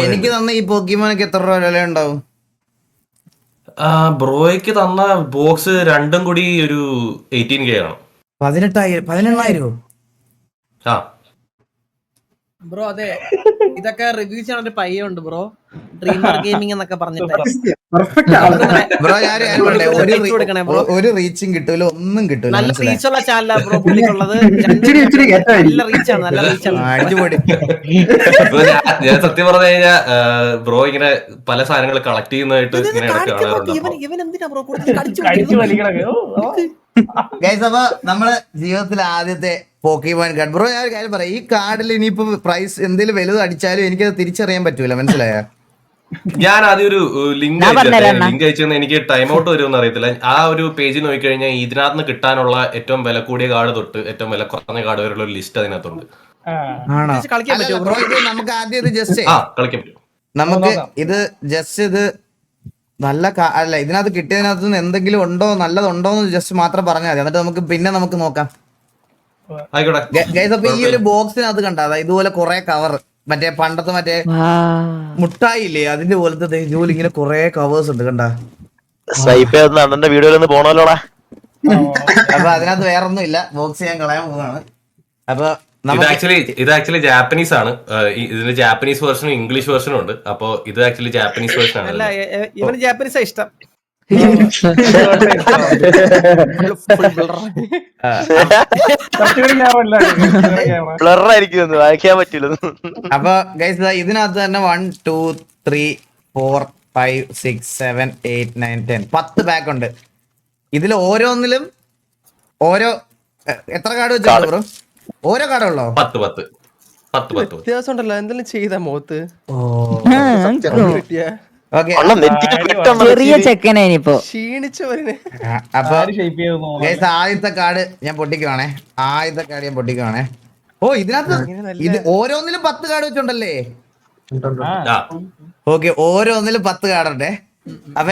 എനിക്ക് തന്ന ഈ പോക്കിമോനൊക്കെ എത്ര രൂപ വില ഉണ്ടാവും? ബ്രോയ്ക്ക് തന്ന ബോക്സ് രണ്ടും കൂടി ഒരു 18K ആണ്. 18,000 ആ ബ്രോ അതെ ഇതൊക്കെ റിവ്യൂ ചെയ്യാൻ ഒരു പയ്യുണ്ട് ബ്രോ, ഡ്രീമർ ഗെയിമിംഗ് എന്നൊക്കെ പറഞ്ഞിട്ട്. ബ്രോ ഒരു റീച്ചും കിട്ടൂല, ഒന്നും കിട്ടൂല. നല്ല റീച്ചുള്ള ചാനലാ ബ്രോ പുള്ളിക്കുള്ളത്. നല്ല റീച്ചാണ്, നല്ല റീച്ചാണ്. അടിപൊളി. ഞാൻ സത്യം പറഞ്ഞു കഴിഞ്ഞാൽ ബ്രോ ഇങ്ങനെ പല സാധനങ്ങൾ കളക്ട് ചെയ്യുന്നതായിട്ട് ഇങ്ങനെ ഇടയ്ക്ക് കാണാറുണ്ട്. ഇവൻ എന്തിനാ ബ്രോ ഗൈസ്, അപ്പൊ നമ്മള് ജീവിതത്തിൽ ആദ്യത്തെ പോക്കിമോൻ കാർഡ്. ബ്രോ ഞാൻ ഒരു കാര്യം പറയാം, ഈ കാർഡിൽ ഇനിയിപ്പോ പ്രൈസ് എന്തെങ്കിലും വലുത് അടിച്ചാലും എനിക്കത് തിരിച്ചറിയാൻ പറ്റൂല, മനസ്സിലായോ? ഞാൻ ആദ്യം ഒരു ലിങ്ക് അയച്ചു, എനിക്ക് ടൈം ഔട്ട് വരുമെന്ന് അറിയത്തില്ല. ആ ഒരു പേജിൽ നോക്കിക്കഴിഞ്ഞാൽ ഇതിനകത്ത് നിന്ന് കിട്ടാനുള്ള ഏറ്റവും വില കൂടിയ കാർഡ് തൊട്ട് ഏറ്റവും വില കുറഞ്ഞ കാർഡ് വരെയുള്ള ഒരു ലിസ്റ്റ് അതിനകത്തുണ്ട്. ബ്രോ ഇത് നമുക്ക് ആദ്യം ഇത് ജസ്റ്റ് കളിക്കാൻ പറ്റും. നമുക്ക് ഇത് ജസ്റ്റ് ഇത് നല്ല അല്ല, ഇതിനകത്ത് കിട്ടിയതിനകത്ത് നിന്ന് എന്തെങ്കിലും ഉണ്ടോ നല്ലതുണ്ടോന്ന് ജസ്റ്റ് മാത്രം പറഞ്ഞാൽ മതി, എന്നിട്ട് നമുക്ക് പിന്നെ നമുക്ക് നോക്കാം. ഗൈസ്, അപ്പൊ ഈ ഒരു ബോക്സിനകത്ത് കണ്ട ഇതുപോലെ കുറെ കവർ, മറ്റേ പണ്ടത്തെ മറ്റേ മുട്ടായി ഇല്ലേ അതിന്റെ പോലത്തെ ഇതുപോലെ ഇങ്ങനെ കുറെ കവേഴ്സ് ഉണ്ട്, കണ്ട. വീഡിയോയിൽ പോണല്ലോടാ. അപ്പൊ അതിനകത്ത് വേറൊന്നും ഇല്ല, ബോക്സ് ഞാൻ കളയാൻ പോവാണ്. അപ്പൊ ഇത് ആക്ച്വലി ജാപ്പനീസ് ആണ്. ഇതിന് ജാപ്പനീസ് വേർഷനും ഇംഗ്ലീഷ് വേർഷനും ഉണ്ട്. അപ്പൊ ഇത് ആക്ച്വലി ജാപ്പനീസ് വേർഷൻ ആണ്. ഇവന് ജാപ്പനീസാ ഇഷ്ടം. അപ്പൊ ഗൈസ് ഇതിനകത്ത് തന്നെ 1 2 3 4 5 6 7 8 9 10 10 പാക്ക് ഉണ്ട്. ഇതിൽ ഓരോന്നിലും ഓരോ എത്ര കാർഡ് വെച്ചാണ് ബ്രോ? ഓരോ കാർഡുള്ളോ? 10 വ്യത്യാസം ഉണ്ടല്ലോ, എന്തെങ്കിലും ചെയ്താ മുഖത്ത്. ചെറിയ ചെക്കനായിപ്പോ ക്ഷീണിച്ചു. അപ്പൊ ആദ്യത്തെ കാർഡ് ഞാൻ പൊട്ടിക്കുവാണേ. ഓ ഇതിനകത്ത് ഇത് ഓരോന്നിലും 10 കാർഡ് വെച്ചുണ്ടല്ലേ? ഓക്കെ, ഓരോന്നിലും 10 കാർഡ് ഉണ്ടേ. അപ്പൊ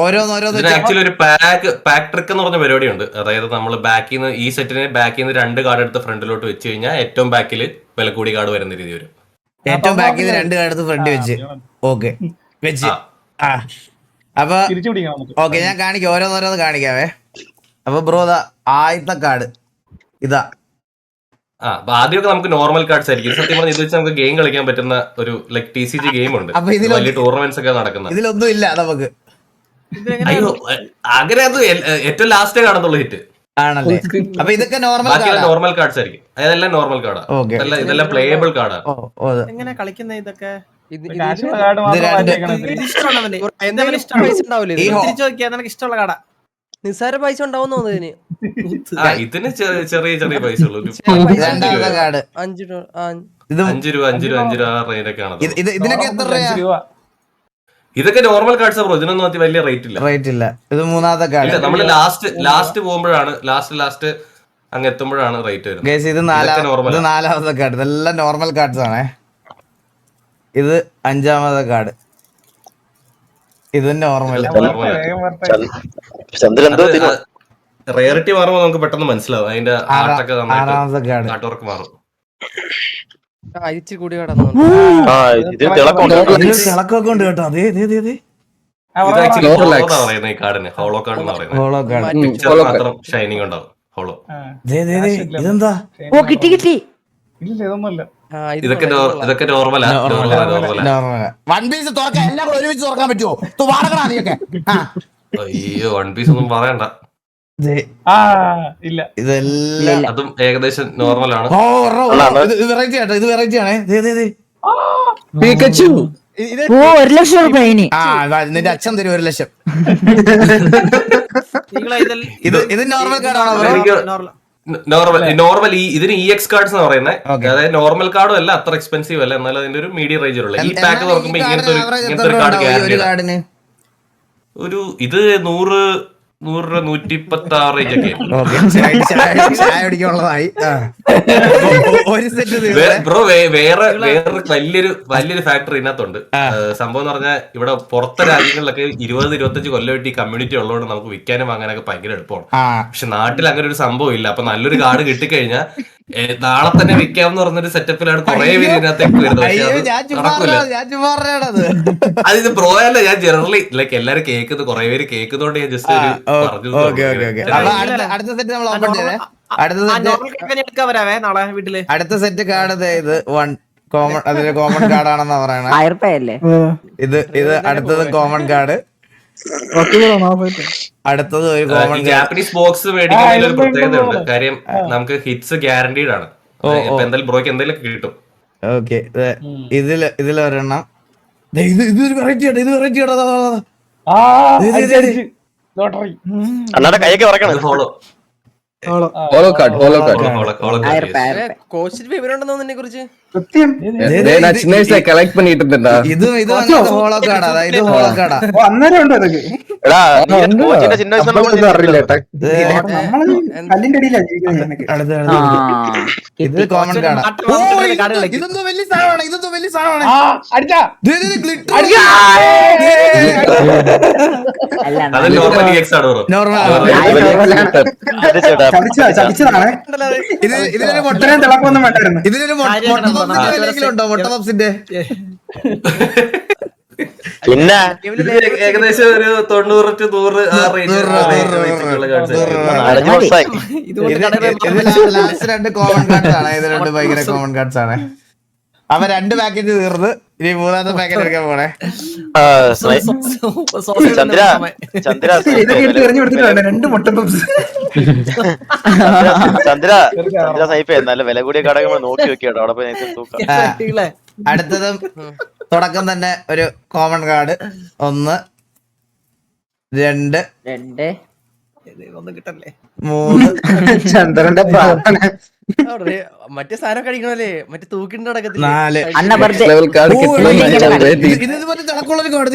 ഓരോന്നോരോന്ന് ആക്ച്വലി ഒരു പാക്ക് ട്രിക്ക് എന്ന് പറഞ്ഞ പരിപാടിയുണ്ട്. അതായത് നമ്മൾ ബാക്കിൽ നിന്ന് ഈ സെറ്റിന് ബാക്കിൽ നിന്ന് 2 കാർഡ് എടുത്ത് ഫ്രണ്ടിലോട്ട് വെച്ച് കഴിഞ്ഞാൽ ഏറ്റവും ബാക്കിൽ വില കൂടി കാർഡ് വരുന്ന രീതി വരും. ഏറ്റവും ബാക്കിൽ നിന്ന് 2 കാർഡ് എടുത്ത് ഫ്രണ്ട് വെച്ച് ഓക്കെ വെച്ച് അപ്പൊ ഓക്കെ ഞാൻ കാണിക്കാം, ഓരോന്നോരോന്ന് കാണിക്കാവേ. അപ്പൊ ബ്രോ ആദ്യത്തെ കാർഡ് ഇതാ. ആദ്യമൊക്കെ നമുക്ക് നോർമൽ കാർഡ്സ് ആയിരിക്കും. സത്യം പറഞ്ഞാൽ ഇത് വെച്ച് നമുക്ക് ഗെയിം കളിക്കാൻ പറ്റുന്ന ഒരു ലൈക് TCG ഗെയിം ഉണ്ട്, വലിയ ടൂർണമെന്റ്സ് ഒക്കെ നടക്കുന്നത്. ഇതിലൊന്നും ഇല്ല നമുക്ക്. അയ്യോ, അങ്ങനെ അത് ഏറ്റവും ലാസ്റ്റേ കാണത്തുള്ളൂ ഹിറ്റ് ആണല്ലേ? അപ്പൊ ഇതൊക്കെ നോർമൽ കാർഡ്സ് ആയിരിക്കും. അതെല്ലാം നോർമൽ കാർഡാ, ഇതെല്ലാം പ്ലേയബിൾ കാർഡാ. എങ്ങനെ കളിക്കുന്ന ഇതൊക്കെ? ഇഷ്ടമുള്ള കാർഡാ. നിസ്സാര പൈസ ഉണ്ടാവും തോന്നുന്നു ഇതിന്. ചെറിയ ചെറിയ പൈസ ഉള്ളൂ. 5 രൂപ ഇതിനൊക്കെ എത്ര രൂപ? ഇതൊക്കെ നോർമൽ കാർഡ്സ് ബ്രോ, ഇതിനൊന്നും വലിയ റേറ്റ് ഇല്ല. ഇത് മൂന്നാമത്തെ കാർഡ്. നമ്മള് ലാസ്റ്റ് പോകുമ്പോഴാണ് ലാസ്റ്റ് അങ്ങ് എത്തുമ്പോഴാണ് റേറ്റ് വരുന്നത്. ഇത് നാലാമത്തെ കാർഡ്. ഇതെല്ലാം നോർമൽ കാർഡ്സ് ആണേ. ഇത് 5ാമത്തെ കാർഡ്. ഇത് നോർമൽ. റേറിറ്റി മാറുമ്പോൾ നമുക്ക് പെട്ടെന്ന് മനസ്സിലാവും അതിന്റെ ആർട്ടൊക്കെ. 6ാമത്തെ കാർഡ്. ആർട്ട് മാറും. കൂടി കടന്നു തിളക്കൊക്കെ ഉണ്ട് കേട്ടോ. അതെ പറയുന്നത് ഈ കാർഡിന് ഹോളോ കാർഡ് എന്ന് പറയുന്നത്. മാത്രം ഷൈനിങ് ഉണ്ടാവും ഹോളോ. ഇതെന്താ? ഓ കിട്ടി. ഇതൊക്കെ നോർമലാ. വൺ പീസ് തുറക്കാൻ എല്ലാം കൂടെ ഒരുമിച്ച് തുറക്കാൻ പറ്റുമോ? അയ്യോ, വൺ പീസ് ഒന്നും പറയണ്ട. ഇതെല്ലാം അതും ഏകദേശം നോർമലാണ്. ഇത് വെറൈറ്റി ആണേ. ഓ 1 ലക്ഷം രൂപ. നിന്റെ അച്ഛൻ തരും 1 ലക്ഷം. ഇത് നോർമൽ കാർഡാണോ? നോർമൽ ഇതിന് EX കാർഡ്സ് എന്ന് പറയുന്നത്. അതായത് നോർമൽ കാർഡും അല്ല, അത്ര എക്സ്പെൻസീവ് അല്ല, എന്നാലും അതിന്റെ ഒരു മീഡിയം റേഞ്ചിലുള്ള. ഈ പാക്ക് തുറക്കുമ്പോൾ ഇങ്ങനത്തെ ഒരു കാർഡ് ഒരു ഇത് 100 രൂപ 126 റേഞ്ച് ഒക്കെ ഓക്കെ ചായ കുടിക്കാനുള്ളതായി ഒരു സെറ്റ് ബ്രോ. വേറെ വലിയൊരു ഫാക്ടറി ഇതിനകത്തുണ്ട്. സംഭവം എന്ന് പറഞ്ഞാൽ ഇവിടെ പുറത്തെ രാജ്യങ്ങളിലൊക്കെ 20-25 കൊല്ലമായിട്ട് ഈ കമ്മ്യൂണിറ്റി ഉള്ളതുകൊണ്ട് നമുക്ക് വിൽക്കാനും വാങ്ങാനൊക്കെ ഭയങ്കര എളുപ്പമാണ്. പക്ഷെ നാട്ടിൽ അങ്ങനെ ഒരു സംഭവം ഇല്ല. അപ്പൊ നല്ലൊരു കാർഡ് കിട്ടിക്കഴിഞ്ഞാൽ നാളെ തന്നെ വിൽക്കാമെന്ന് പറഞ്ഞൊരു സെറ്റപ്പിലാണ് കുറെ പേര് ഇതിനകത്തേക്ക് വരുന്നത്. പക്ഷെ അത് നടക്കില്ല. അതിന് ബ്രോ അല്ല, ഞാൻ ജനറലി ലൈക്ക് എല്ലാരും കേൾക്കുന്നത് കുറെ പേര് കേൾക്കുന്നോണ്ട് ഞാൻ ജസ്റ്റ് ഒരു പറഞ്ഞു. അടുത്ത സെറ്റ് നമ്മൾ ഓപ്പൺ ചെയ്തേ. അടുത്ത സെറ്റ് കാർഡ് ഇത് കോമൺ, അതിന്റെ കോമൺ കാർഡ് ആണെന്നാ പറയണേ. 1000 രൂപയല്ലേ ഇത് അടുത്തത് കോമൺ കാർഡ്. അടുത്തത് ഒരു കോമൺ ജാപ്പനീസ് ബോക്സ് മേടിക്കുന്നതിൽ ഒരു പ്രത്യേകത ഉണ്ട്. കാര്യം നമുക്ക് ഹിറ്റ്സ് ഗ്യാരണ്ടീഡ് ആണ്. എന്തായാലും ബ്രോയ്ക്ക് എന്തെങ്കിലും കിട്ടും. ഓക്കെ, ഇതിലൊരെണ്ണം. ഇതൊരു വെറൈറ്റി ആണ്. ഇത് വെറൈറ്റി ആണ്. അല്ലാതെ കൈയൊക്കെ ഉറക്കണം. ഫോളോ കോച്ചിന് വിവരമുണ്ടെന്ന് തോന്നുന്നു കുറിച്ച്. കളക്ട് பண்ணிட்டு இருந்தேன்டா. ഇത് ഹോളോ കാർഡാ. ഇത് ഹോളോ കാർഡാ. അന്നേരം ഉണ്ട് അതൊക്കെ. എടാ കോച്ചിന്റെ ചിഹ്നം അറിയില്ല. ഇത് കോമൺ കാർഡാ. ഇതൊന്നും വലിയ സാധനമാണ്. ഇതൊന്നും വലിയ സാധനമാണ്. അത് നോർമലി എക്സ് ആണ് ബ്രോ. ഇതിലൊരു മുട്ട ഉണ്ടോ? മുട്ട പപ്സിന്റെ പിന്നെ ഏകദേശം ഒരു 90-100 ആ റേഞ്ച്. ലാസ്റ്റ് 2 കോമൺ കാർഡ്സ് ആണ്. ഇത് 2 ഭയങ്കര കോമൺ കാർഡ്സ് ആണ്. അവ 2 പാക്കറ്റ് തീർന്ന് ഇനി 3ാമത്തെ പാക്കറ്റ് എടുക്കാൻ പോണേ. ചന്ദ്ര ചന്ദ്ര ചന്ദ്ര സൈപ്പ് നല്ല വില കൂടിയ കടകൾ നോക്കി വെക്കട്ടോ. അവിടെ പോയി അടുത്തതും തുടക്കം തന്നെ ഒരു കോമൺ കാർഡ്. 1 2 കിട്ടല്ലേ 3 ചന്ദ്രന്റെ പ്രാർത്ഥന. മറ്റേ സാധനം കഴിക്കണല്ലേ, മറ്റേ തൂക്കിണ്ട് 4. അണ്ണ ബർത്ത് ലെവൽ കാർഡ് ഇതിന് തിളക്കമുള്ളൊരു കാർഡ്.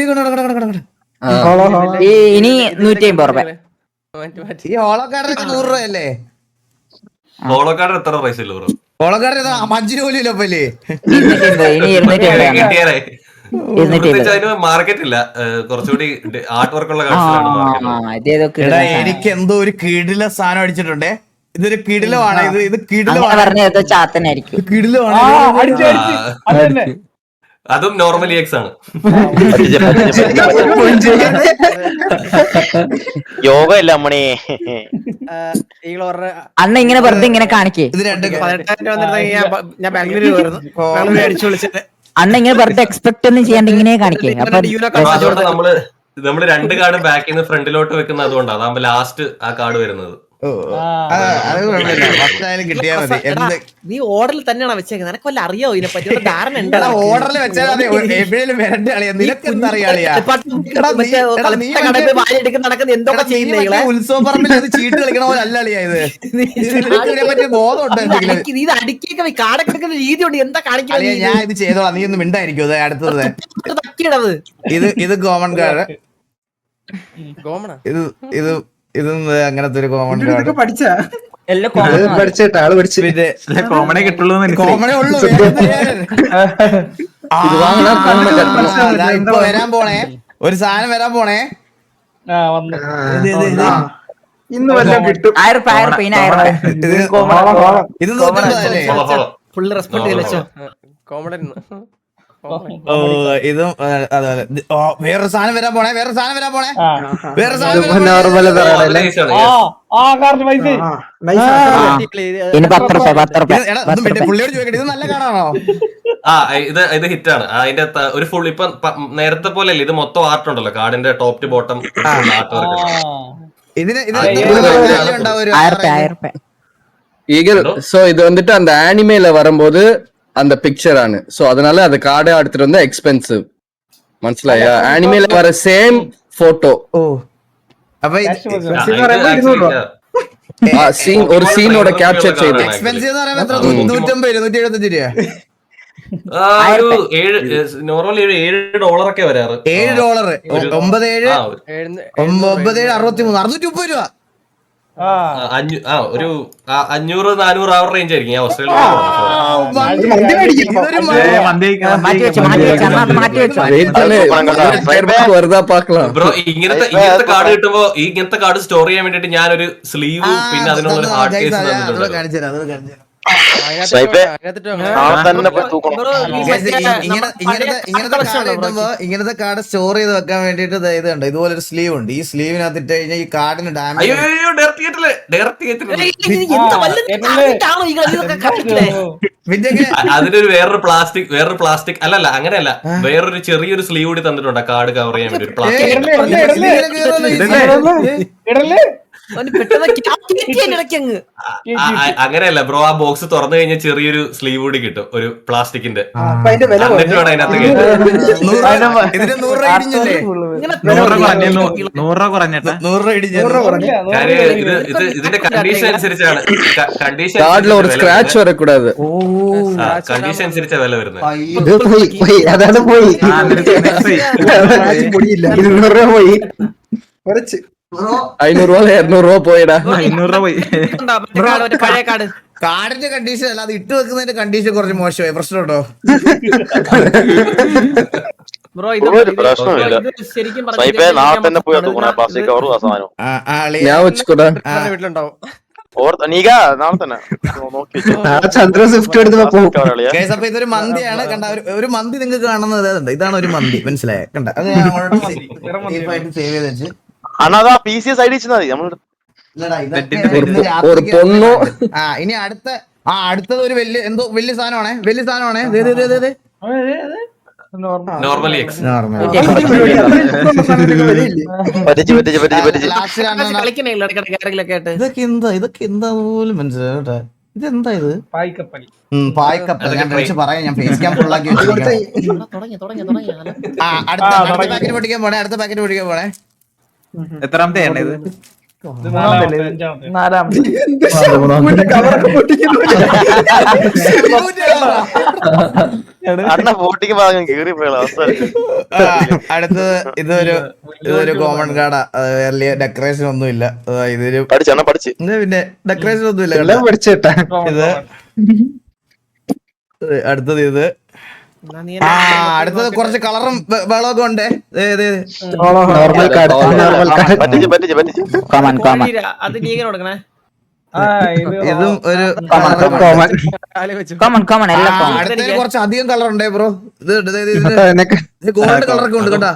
ഇനി 150 രൂപ. ഈ ഹോളോ കാർഡിനൊക്കെ 100 രൂപയല്ലേ? ഫോളോ കാർഡ് എത്ര പ്രൈസ് ഇല്ല ബ്രോ? Hollow card 5 പോലില്ലപ്പല്ലേ? 250. ഇനി 250. കിട്ടിയാലേ അതിന് മാർക്കറ്റ് ഇല്ല. കുറച്ചുകൂടി ആർട്ട് വർക്കുള്ള കാർഡ്സ്. എടാ എനിക്ക് എന്തോ ഒരു കിടില സാധനം അടിച്ചിട്ടുണ്ടേ. ഇതൊരു കിടിലമാണ്. ഇത് കിടിലമാണ്. പറഞ്ഞത് ചാത്തനായിരിക്കും. കിടിലമാണ്. അതും നോർമലി എക്സ് ആണ്. യോഗ ഇല്ല അമ്മണി. അണ്ണ ഇങ്ങനെ വെറുതെ ഇങ്ങനെ കാണിക്കേ. ഇത് 2 ഞാൻ ബാംഗ്ലൂർ അടിച്ചു വിളിച്ചിട്ട് അണ്ണ ഇങ്ങനെ വെറുതെ എക്സ്പെക്ട് ഒന്നും ചെയ്യാണ്ട് ഇങ്ങനെ കാണിക്കേ. അപ്പൊ അതുകൊണ്ട് നമ്മള് 2 കാർഡ് ബാക്കിൽ നിന്ന് ഫ്രണ്ടിലോട്ട് വെക്കുന്നത് അതുകൊണ്ടാണ്. അതാകുമ്പോ ലാസ്റ്റ് ആ കാർഡ് വരുന്നത്. അത് കുഴപ്പമില്ല. ഫസ്റ്റ് കിട്ടിയാ മതി. നീ ഓർഡറിൽ തന്നെയാണ് വെച്ചേക്കുന്നത്. നിനക്ക് വല്ല അറിയാവോ ഇതിനെ പറ്റി? ധാരണ ഉണ്ട്. ഓർഡറിൽ വെച്ചാൽ എവിടെയും വരണ്ട കളിയാ. നിനക്ക് എന്തറിയാളിയാ? എന്തൊക്കെ ചെയ്യുന്ന ഉത്സവ പറമ്പിൽ അത് ചീട്ട് കളിക്കണ പോലെ അല്ല കളിയാ ഇത്. ഇതിനെ പറ്റി ബോധമുണ്ടോ എന്തെങ്കിലും? ഇത് അടിക്കൊക്കെ കാടൊക്കെ എടുക്കുന്ന രീതി ഉണ്ട്. എന്താ കാണിക്കുന്നത്? ഞാൻ ഇത് ചെയ്തോളാം. നീ ഒന്ന് മിണ്ടായിരിക്കും. അത് അടുത്തത് ഇത് കോമൺ കാർഡ്. ഇതും അങ്ങനത്തെ ഒരു കോമൺ കാർഡ്. പഠിച്ചിട്ട് ആള് പഠിച്ചു. കോമണേ കിട്ടുള്ളൂ. കോമണേ ഉള്ളൂ. ഇപ്പൊ വരാൻ പോണേ ഒരു സാധനം വരാൻ പോണേ. ഇന്ന് വല്ലതും കിട്ടും. 1000 രൂപ. ഇനി 1000 രൂപ. ഇത് നോക്കുന്നതല്ലേ? ഫുള്ള് റെസ്പോണ്ട് ചെയ്തോ. ഇതും അതുപോലെ വേറൊരു സാധനം വരാൻ പോണേ. വേറൊരു സാധനം വരാൻ പോണേ. വേറെ സാധനം ഇനി 10 രൂപ. 10 രൂപ. പുള്ളിയോട് ചോദിക്കട്ടെ, ഇത് നല്ല കാർഡാണോ? ഇത് ഹിറ്റാണ്. അതിന്റെ ഒരു ഫുൾ ഇപ്പൊ നേരത്തെ പോലെ അല്ലേ, ഇത് മൊത്തം ആർട്ട് ഉണ്ടല്ലോ. കാർഡിന്റെ top to bottom art work. ഇതിന് ഈഗൽ. സോ ഇത് വന്നിട്ട് அந்த ஆனிமேல வரும்போது அந்த பிக்சர் ആണ്. சோ அதனால அந்த கார்டை எடுத்துட்டு வந்தா எக்ஸ்பென்சிவ். മനസ്സിലായോ? ആനിമേல வர சேம் போட்டோ. ഓ അപ്പൊ സീൻ ഒരു സീനോட ക്യാപ്ചർ ചെയ്തു. എക്സ്പെൻസീവ് എന്ന് പറയുമ്പോ 150 275 രൂപ. ഒരു നോർമലി $7 ഒക്കെ വരാറ്. $7 $9,763 $630 ഒരു 500-400 അവർ റേഞ്ച് ആയിരിക്കും. ഞാൻ ഓസ്ട്രേലിയ ബ്രോ ഇങ്ങനത്തെ കാർഡ് കിട്ടുമ്പോ ഇങ്ങനത്തെ കാർഡ് സ്റ്റോർ ചെയ്യാൻ വേണ്ടിട്ട് ഞാനൊരു സ്ലീവ് പിന്നെ അതിനുള്ള ഹാർഡ് കേസ് ഇങ്ങനത്തെ കാർഡ് സ്റ്റോർ ചെയ്ത് വെക്കാൻ വേണ്ടിട്ട് ഇതുണ്ട്. ഇതുപോലെ ഒരു സ്ലീവ് ഉണ്ട്. ഈ സ്ലീവിനകത്ത് ഇട്ട് കഴിഞ്ഞാൽ ഈ കാർഡിന് ഡാമേജ്. അതിനൊരു വേറൊരു പ്ലാസ്റ്റിക് അല്ലല്ല അങ്ങനെയല്ല, വേറൊരു ചെറിയൊരു സ്ലീവ് കൂടി തന്നിട്ടുണ്ട് കാർഡ് കവർ ചെയ്യാൻ വേണ്ടി. പ്ലാസ്റ്റിക് അങ്ങനെയല്ല ബ്രോ, ആ ബോക്സ് തുറന്നു കഴിഞ്ഞാൽ ചെറിയൊരു സ്ലീവ് കൂടി കിട്ടും, ഒരു പ്ലാസ്റ്റിക്കിന്റെ. എന്നിട്ട് വേണം അതിനകത്ത് ഇതിന്റെ കണ്ടീഷൻ അനുസരിച്ചാണ് കണ്ടീഷൻ അനുസരിച്ചാ വില വരുന്നത്. $500 പോയടാ. കാർഡിന്റെ കണ്ടീഷൻ അല്ല, അത് ഇട്ട് വെക്കുന്നതിന്റെ കണ്ടീഷൻ കുറച്ച് മോശമായി. പ്രശ്നമുണ്ടോ? ബ്രോ ഇത് ശരിക്കും ഞാൻ വെച്ചുകൂടാ. വീട്ടിലുണ്ടാവും. ചന്ദ്ര സ്വിഫ്റ്റ് എടുത്ത് അപ്പൊ ഇതൊരു മന്തിയാണ്. കണ്ട, ഒരു മന്തി നിങ്ങൾക്ക് കാണുന്നത് അതുണ്ട്. ഇതാണ് ഒരു മന്തി, മനസ്സിലായ? കണ്ട, അത് ഞാൻ സേവ് ചെയ്ത് വെച്ച് അണ്ണാ PC സൈഡ് വെച്ചാൽ മതി. നമ്മള് ഇനി അടുത്തത് ഒരു വലിയ സാധനമാണേ. നോർമലി ഇതൊക്കെ എന്താ പോലും മനസ്സിലായി കേട്ടോ. ഇതെന്താ ഇത്? പായ്ക്കപ്പൽ. ഞാൻ പറയാം, ഞാൻ ഫേസ് ക്യാം ഫുള്ളാക്കി വെച്ചിരിക്കാം. അടുത്ത പാക്കറ്റ് പൊട്ടിക്കാൻ പോണേ. എത്രാമത്തെ ഇത്? അടുത്തത് ഇതൊരു കോമൺ കാർഡാ. വലിയ ഡെക്കറേഷൻ ഒന്നും ഇല്ല. ഇതൊരു പിന്നെ ഡെക്കറേഷൻ ഒന്നും ഇല്ല. ഇത് അടുത്തത് അടുത്തത് കുറച്ച് കളറും വെള്ളമൊക്കെ ഉണ്ട്. അത് നീങ്ങ കൊടുക്കണേ. ഇതും ഒരു അടുത്തതിന് കുറച്ച് അധികം കളർ ഉണ്ടേ ബ്രോ. ഇത് ഗോൾഡ് കളറൊക്കെ ഉണ്ട് കേട്ടാ.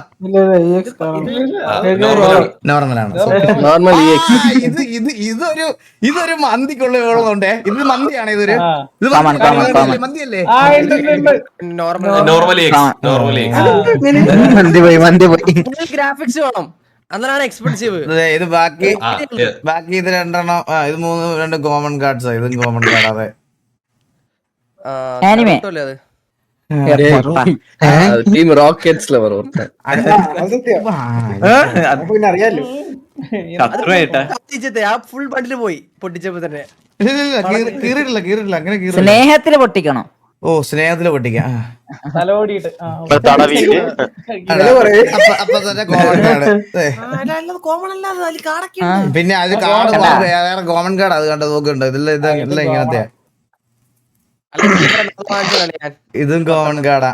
നോർമലാണ്. ഇതൊരു മന്തിക്കുള്ള വെള്ളമുണ്ടേ. ഇത് മന്തിയാണ്. ഇത് മന്തിയല്ലേ? ഗ്രാഫിക്സ് വേണം, അതാണ് എക്സ്പെൻസീവ്. ഇത് ബാക്കി ഇത് 2 ഇത് 2 കോമൺ കാർഡ്സ്. ഇതും കോമൺ കാർഡ്. അതെ, ടീം റോക്കറ്റ്സ് ഫുൾ ബണ്ടില് പോയി പൊട്ടിച്ചപ്പോ തന്നെ. കീറിട്ടില്ല അങ്ങനെ സ്നേഹത്തില് പൊട്ടിക്കണം. ഓ, സ്നേഹത്തില് പൊട്ടിക്കാം. പിന്നെ അത് കാർഡ് വേറെ കോമൺ കാർഡ്. അത് കണ്ടത് നോക്കുന്നുണ്ട്. ഇതെല്ലാം ഇങ്ങനത്തെ. ഇതും കോമൺ കാർഡാ.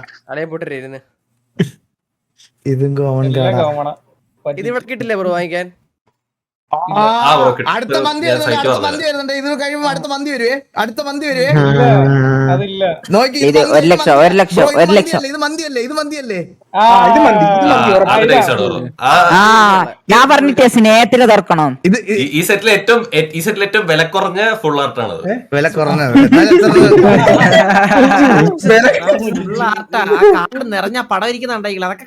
ഇതും കോമൺ കാർഡാ. ഇത് ഇവിടെ കിട്ടില്ലേ ബ്രോ വാങ്ങിക്കാൻ? അടുത്ത മന്തി വരുന്നുണ്ട്. ഇത് കഴിയുമ്പോ അടുത്ത മന്തി വരുവേ. ഇത് 1 ലക്ഷം ഇത് മന്തിയല്ലേ? ഞാൻ പറഞ്ഞിട്ടേ സ്നേഹത്തില് തുറക്കണം. ഈ സെറ്റിലെ ഏറ്റവും വില കുറഞ്ഞ ഫുൾ ആർട്ടാണ്. വില കുറഞ്ഞത് നിറഞ്ഞ പടം ഇരിക്കുന്നുണ്ടെങ്കിൽ അതൊക്കെ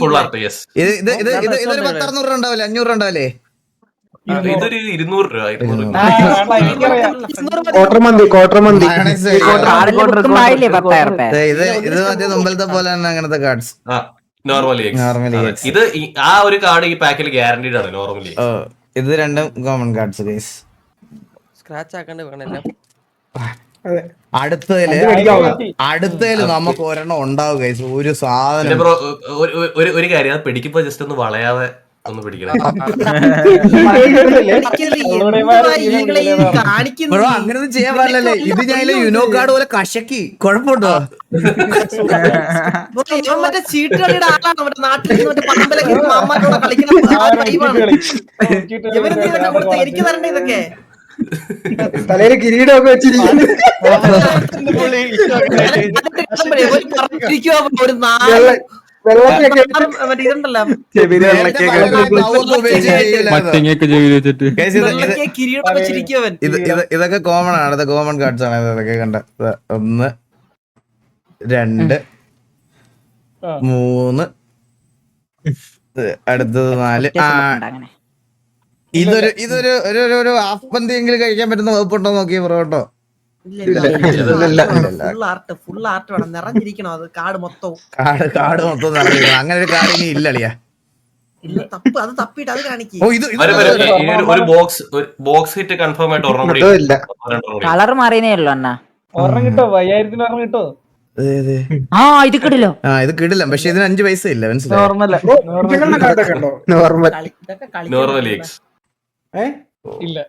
ഫുൾ ആർട്ട്. യെസ്, ഇതൊരു 10-600 ഉണ്ടാവില്ലേ? 500 ഉണ്ടാവില്ലേ? ഇതൊരു 200 രൂപ. ഇത് മറ്റേ മുമ്പലത്തെ പോലെ തന്നെ അങ്ങനത്തെ കാർഡ്സ്. നോർമലി ഇത് ആ ഒരു കാർഡ് ഈ പാക്കിൽ ഗ്യാരണ്ടീഡ് ആണ്. നോർമലി ഇത് 2 കോമൺ കാർഡ്സ്. സ്ക്രാച്ച് ആക്കാണ്ട് വേണല്ലോ. അടുത്തതില് നമുക്ക് ഒരെണ്ണം ഉണ്ടാവും guys. ഒരു പിന്നെ സാധനം ബ്രോ ഒരു കാര്യം അത് പിടിക്കുമ്പോ ജസ്റ്റ് ഒന്ന് വളയാതെ ഒന്ന് പിടിക്കണം. ബ്രോ അങ്ങനൊന്നും ചെയ്യാൻ പാടില്ലല്ലേ. ഇത് ഞാൻ യുനോ കാർഡ് പോലെ കശക്കി കുഴപ്പമുണ്ടോ? മറ്റേ ചീട്ടുകളിയുടെ ആളാണ് മറ്റേ നാട്ടിൽ മറ്റേ പറമ്പിലൊക്കെ അമ്മമാരോടെ കളിക്കുന്ന ആ ടൈമാണ്. ഇവരെന്തൊക്കെ കൊടുത്ത് എനിക്ക് തരണ്ടേ ഇതൊക്കെ? തലയില് കിരീടമൊക്കെ വെച്ചിരിക്കുന്നു. ഒരു മറ്റേ ഇതുണ്ടല്ലോ കിരീടം വെച്ചിരിക്കുവൻ. ഇതൊക്കെ കോമൺ ആണ്. ഇതൊക്കെ കോമൺ കാർഡ്സ് ആണ്. ഇതൊക്കെ കണ്ട 1 2 3 അടുത്തത് 4. അങ്ങനെ ഇതൊരു ഹാഫ് പന്തിയെങ്കിലും കഴിക്കാൻ പറ്റുന്ന വകുപ്പുണ്ടോ നോക്കിയ ബ്രോ കേട്ടോ. ഫുൾ ആർട്ട് വേണം, നിറഞ്ഞിരിക്കണം അത് കാർഡ് മൊത്തവും. കാർഡ് മൊത്തം നിറഞ്ഞിരിക്കണം. അങ്ങനെ ഒരു കാർഡ് ഇനി ഇല്ലളിയാ. ഇല്ല തപ്പ്, അത് തപ്പിട്ട് അത് കാണിക്കും. ഒരു ബോക്സ് ഹിറ്റ് കൺഫേം ആയിട്ട് ഒരെണ്ണം കൂടി കളർ മാറിയേ ഉള്ളു അണ്ണാ. ഒരെണ്ണം കിട്ടോ? 5000 ഒരെണ്ണം കിട്ടോ? ഇത് കിടിലോ. ഇത് കിടില്ല. പക്ഷെ ഇതിന് 5 പൈസ ഇല്ല. മനസ്സിലായി? നോർമൽ ഇല്ല.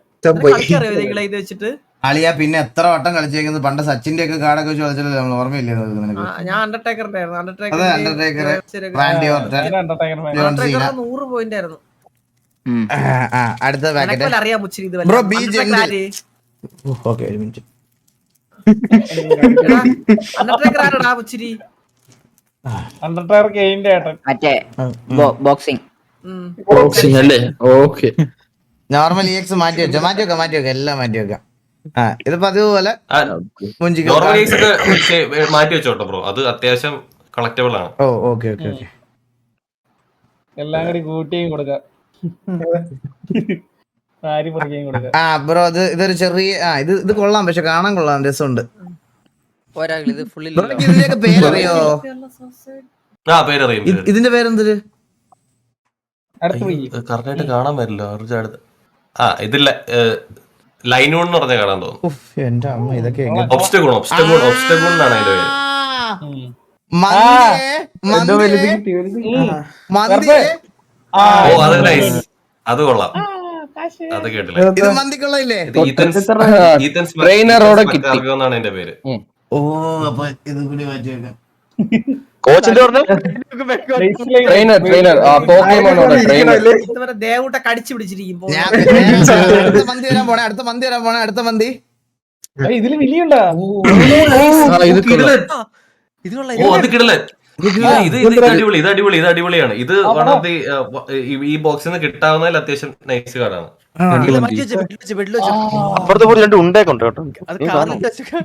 ഇത് വെച്ചിട്ട് അളിയാ പിന്നെ എത്ര വട്ടം കളിച്ചേക്കുന്നത്. പണ്ട് സച്ചിന്റെ ഒക്കെ കാർഡൊക്കെ വെച്ച് കളിച്ചല്ലോ. നമ്മൾ ഓർമ്മയില്ലേ നിനക്ക്? ഞാൻ അണ്ടർടേക്കറിന്റെ ആയിരുന്നു. $100 പോയിന്റ് ആയിരുന്നു. അടുത്ത പാക്കറ്റ് അറിയാം മുച്ചിരി. ഇത് ബ്രോ ബി ഓക്കെ ഒരു മിനിറ്റ്. അണ്ടർടേക്കർ ആരടാ മുച്ചിരി? അണ്ടർടേക്കർ ഗെയിമിന്റെ ഏട്ടൻ. മറ്റേ ബോക്സിംഗ് അല്ലേ? ഓക്കെ. നോർമൽ EX മാറ്റി വെക്കാം എല്ലാം മാറ്റി വെക്കാം. ഇതിപ്പോ അതുപോലെ മാറ്റി വെച്ചോട്ടോ ബ്രോ. അത് അത്യാവശ്യം കളക്റ്റബിൾ ആണ്. ഓക്കെ എല്ലാം കൂടി കൂട്ടിയും കൊടുക്കാം. ബ്രോ ഇതൊരു ചെറിയ ഇത് കൊള്ളാം. പക്ഷെ കാണാൻ കൊള്ളാം. രസമുണ്ട്. ഇതിന്റെയൊക്കെ പേരറിയോ? പേരറിയും. ഇതിന്റെ പേരെന്തൊരു കറക്റ്റായിട്ട് കാണാൻ പറ്റില്ല. ഇതില്ല ലൈനൂൺ എന്ന് പറഞ്ഞ കാണാൻ തോന്നുന്നു. എന്റെ അമ്മ ഇതൊക്കെ ഒബ്സ്റ്റഗൂൺ എന്നാണ് അതിന്റെ പേര്. അത് നൈസ്. അത് കൊള്ളാം. അത് കേട്ടില്ല. ഇത് മന്തിക്കൊള്ളയില്ലേ? എന്നാണ് എന്റെ പേര്. അപ്പൊ ഇത് കൂടി മാറ്റി വെക്കാം. കോച്ചിന്റെ പറഞ്ഞു ഇതുവരെ ദേവൂട്ട കടിച്ചു പിടിച്ചിരിക്കും. അടുത്ത മന്തി വരാൻ പോണേ. ഇതില് വിളിയുണ്ടോ? ഇത് കിടിലൻ. ഇത് അടിപൊളിയാണ്. ഇത് വൺ ഓഫ് ദി ഈ ബോക്സിൽ നിന്ന് കിട്ടാവുന്നതിൽ അത്യാവശ്യം നൈസ് കാർഡാണ്. അപ്പുറത്ത് പോയി 2 ഉണ്ടേക്ക് ഉണ്ട് കേട്ടോ.